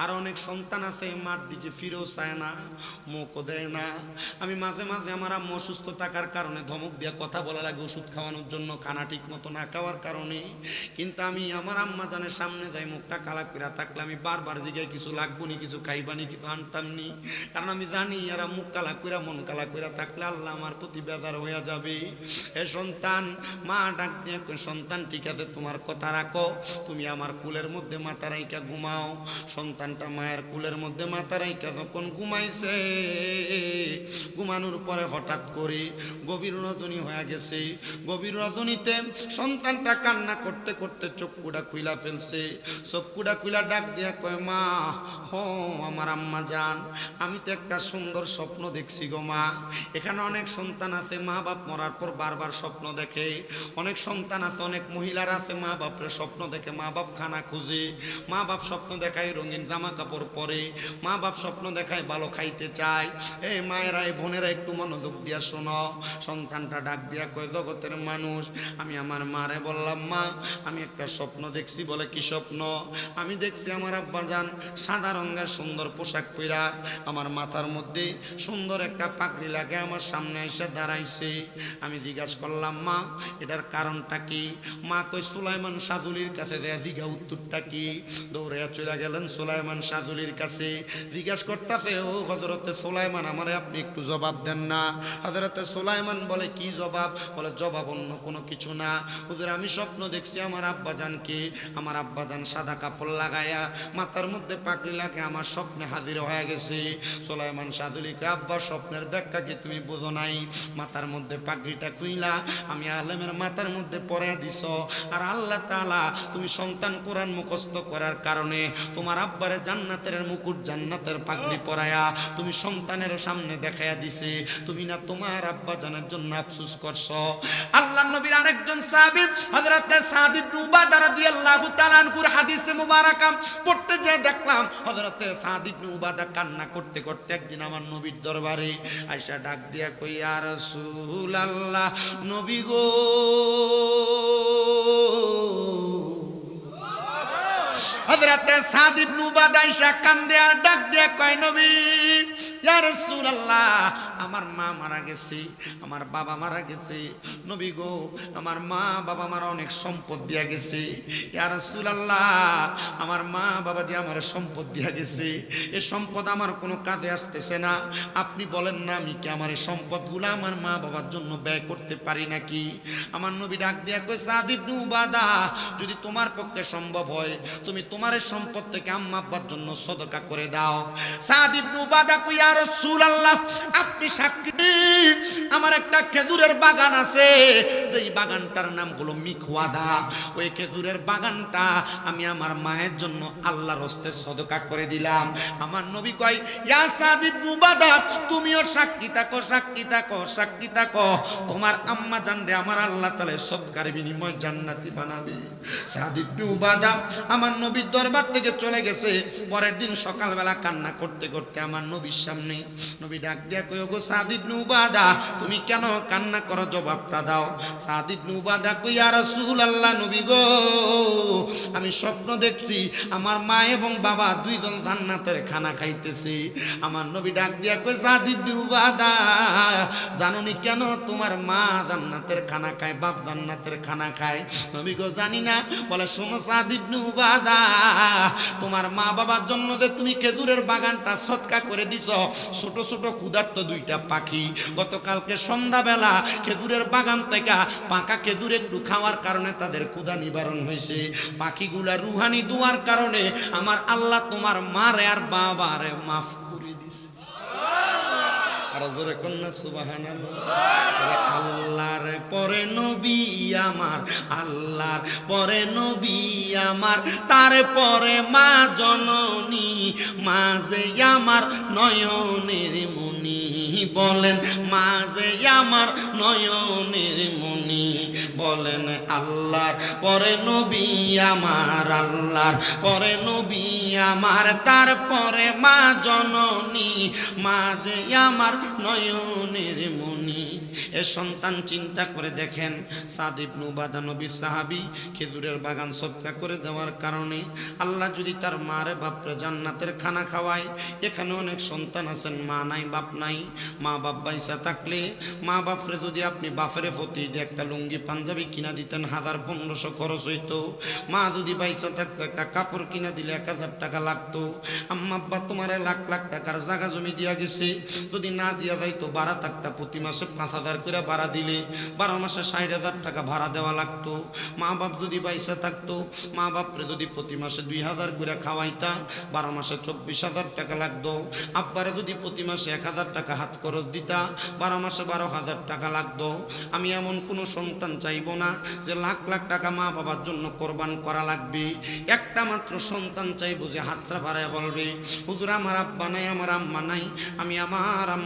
আর অনেক সন্তান আছে মার দিকে ফিরেও চায় না, মুখও দেয় না। আমি মাঝে মাঝে আমার আম্মু অসুস্থ থাকার কারণে ধমক দিয়া কথা বলা লাগে ওষুধ খাওয়ানোর জন্য, খানা ঠিক মতো না খাওয়ার কারণে। কিন্তু আমি আমার আম্মা জানের সামনে যাই মুখটা কালা করে থাকলে আমি বারবার জিগাই কিছু লাগবো নি, কিছু খাইবানি, কিছু আনতাম নি, কারণ আমি জানি এরা মুখ কালা করে মন কালা করে থাকলে আল্লাহ আমার প্রতি বেজার হয়ে যাবে। এ সন্তান, মা ডাক দিয়ে সন্তান ঠিক আছে তোমার কথা রাখো, তুমি আমার কুলের মধ্যে মাথা রাইখা ঘুমাও। সন্তানটা মায়ের কুলের মধ্যে মাথা রাইখা যখন ঘুমাইছে, ঘুমানোর পরে হঠাৎ করে গভীর রজনী হয়ে গেছে। গভীর রজনীতে সন্তানটা কান্না করতে করতে চক্ষুটা খুইলা ফেলছে। চক্ষুটা খুইলা ডাক দিয়া কয় মা, হো আমার আম্মা জান, আমি তো একটা সুন্দর স্বপ্ন দেখছি গো মা। এখানে অনেক সন্তান আছে মা বাপ মরার পর বারবার স্বপ্ন দেখে, অনেক সন্তান আছে, অনেক মহিলার আছে মা বাপরে স্বপ্ন দেখে, মা বাপ খানা খুঁজে, মা বাপ স্বপ্ন দেখায় রঙিন জামা কাপড় পরে, মা বাপ স্বপ্ন দেখায় ভালো খাইতে চায়। এই মায়েরা এই বোনেরা একটু মনোযোগ দিয়া শোনো। সন্তানটা ডাক দিয়া কয় জগতের মানুষ, আমি আমার মারে বললাম মা আমি একটা স্বপ্ন দেখছি। বলে কি স্বপ্ন? আমি দেখছি আমার আব্বা জান সাদা রঙের সুন্দর পোশাক পরা, আমার মাথার মধ্যে সুন্দর একটা পাগড়ি লাগে আমার সামনে এসে দাঁড়াইছে। আমি জিজ্ঞাসা করলাম মা এটার কারণটা কি? মা কই সুলাইমান সাজুলির কাছে দেয়া জিজ্ঞা উত্তরটা কি? দৌড়ে চলে গেলেন সুলাইমান সাজুলির কাছে, জিজ্ঞাসা করতেছে, ও হযরতে সুলাইমান, আমারে আপনি একটু জবাব দেন না। হযরতে সুলাইমান বলে, কি জবাব? বলে, জবাব অন্য কোনো কিছু না হুজুর, আমি স্বপ্ন দেখছি আমার আব্বাজানকে, আমার আব্বাজান সাদা কাপড় লাগায়া মাথার মধ্যে পাগড়ি লাগে আমার স্বপ্নে হাজির হয়ে গেছে। সুলাইমান সাজুলিকে, আব্বা স্বপ্নের ব্যাখ্যা কি তুমি বুঝো নাই? মাথার মধ্যে পাগড়িটা খুইলা আমি আলেমের মাথার মধ্যে পরাইয়া দিছ, আর আল্লাহ তাআলা তুমি সন্তান কোরআন মুখস্থ করার কারণে তোমার আব্বারে জান্নাতের মুকুট, জান্নাতের পাগড়ি পরায়া তুমি সন্তানের সামনে দেখাইয়া দিছে, তুমি না তোমার আব্বাজানের জন্য আফসোস করছো। আল্লাহর নবীর আরেকজন সাহাবী হযরত সাদ ইবনে উবাদা রাদিয়াল্লাহু তাআলা আনহুর হাদিসে মুবারাকা পড়তে যেয়ে দেখলাম হযরত সাদ ইবনে উবাদা কান্না করতে করতে একদিন আমার নবীর দরবারে আয়েশা ডাক দিয়া কই, ইয়া রাসূলুল্লাহ, নবী গো, হযরতে সাদ ইবনে উবাদা আয়েশা কান্দে আর ডাক দিয়া কয়, নবী, ইয়া রাসূলুল্লাহ, আমার মা মারা গেছে, আমার বাবা মারা গেছে, নবী গো, আমার মা বাবা আমার অনেক সম্পদ দিয়া গেছে, ইয়া রাসূলুল্লাহ, আমার মা বাবা যে আমার সম্পদ দিয়া গেছে, এই সম্পদ আমার কোনো কাজে আসতেছে না, আপনি বলেন না আমি কি আমার এই সম্পদগুলো আমার মা বাবার জন্য ব্যয় করতে পারি নাকি? আমার নবী ডাক দিয়া কই, সাদ ইবনে উবাদা, যদি তোমার পক্ষে সম্ভব হয় তুমি তোমার এই সম্পদ থেকে আম্মা আব্বার জন্য সদকা করে দাও। সাদ ইবনে উবাদা কই, ইয়া রাসূলুল্লাহ, আপনি সাক্ষী, আমার একটা খেজুরের বাগান আছে, যেই বাগানটার নাম হলো মিখওয়াদা, ওই খেজুরের বাগানটা আমি আমার মায়ের জন্য আল্লাহর হস্তে সদকা করে দিলাম। আমার নবী কয়, ইয়া সাদ ইবনে উবাদা, তুমিও সাক্ষী থাকো, সাক্ষী থাকো, সাক্ষী থাকো, তোমার আম্মা জানরে আমার আল্লাহ তাআলা সদকার বিনিময়ে জান্নাতি বানাবে। সাদ ইবনে উবাদা আমার নবীর দরবার থেকে চলে গেছে। পরের দিন সকালবেলা কান্না করতে করতে আমার নবীর সামনে নবী ডাক দিয়া কই, ওগো সাদ ইবনে উবাদা, তুমি কেন কান্না করো, জবাবটা দাও। সাদ ইবনে উবাদা কই, ইয়া রাসূলুল্লাহ, নবী গো, আমি স্বপ্ন দেখছি আমার মা এবং বাবা দুইজন জান্নাতের খানা খাইতেছে। আমার নবী ডাক দিয়া কই, সাদ ইবনে উবাদা, জানোনি কেন তোমার মা জান্নাতের খানা খায়, বাপ জান্নাতের খানা খায়? নবী গো, জানি না। বলে, শোনো সাদ ইবনে উবাদা, তোমার মা বাবার জন্য যে তুমি খেজুরের বাগানটা সদকা করে দিছ, ছোট ছোট ক্ষুধার্ত দুইটা পাখি গতকালকে সন্ধ্যাবেলা খেজুরের বাগান থেকে পাকা খেজুর একটু খাওয়ার কারণে তাদের ক্ষুধা নিবারণ হয়েছে। পাখিগুলা রুহানি দুয়ার কারণে আমার আল্লাহ তোমার মারে আর বাবারে মাফ করে দিছে। আর জোরে কন্যা সুবহানাল্লাহ। আল্লাহর পরে নবী আমার, আল্লাহর পরে নবী আমার, তারপরে মা জননী, মাঝে আমার নয়নের মনি, বলেন মাঝে আমার নয়নের মনি, বলেন আল্লাহর পরে নবী আমার, আল্লাহর পরে নবী আমার, তারপরে মা জননী, মাঝে আমার নয়নের মনি। এ সন্তান চিন্তা করে দেখেন, সাদ ইবনে উবাদা নবী সাহাবী, খেজুরের বাগান সদকা করে দেওয়ার কারণে আল্লাহ যদি তার মারে বাপরে জান্নাতের খানা খাওয়ায়। এখানে অনেক সন্তান আছেন, মা নাই বাপ নাই, মা বাপ বাইসা থাকলে মা বাপরে যদি আপনি বাপের প্রতি যে একটা লুঙ্গি পাঞ্জাবি কিনা দিতেন 1000-1500 খরচ হইতো, মা যদি বাইসা থাকতো একটা কাপড় কিনা দিলে 1000 টাকা লাগতো। আম্মা আব্বা তোমারে লাখ লাখ টাকার জায়গা জমি দিয়া গেছে, যদি না দিয়া যাইতো ভাড়া থাকতা, প্রতি মাসে 5000 করে ভাড়া দিলে 12 মাসে 60,000 টাকা ভাড়া দেওয়া লাগতো। মা বাপ যদি বাইসা থাকতো, মা বাপরে যদি প্রতি মাসে 2000 করে খাওয়াইতা, 12 মাসে 24,000 টাকা লাগতো। আব্বারে যদি প্রতি মাসে 1000 টাকা হাত খরচ দিতা, 12 মাসে 12,000 টাকা লাগতো। আমি এমন কোনো সন্তান চাইবো না যে লাখ লাখ টাকা মা বাবার জন্য কোরবান করা লাগবে। একটা মাত্র সন্তান চাইবো যে হাতটা বাড়ায় বলবে, হুজুর আমার আব্বা নাই, আমার আম্মা নাই, আমি আমার আম্মা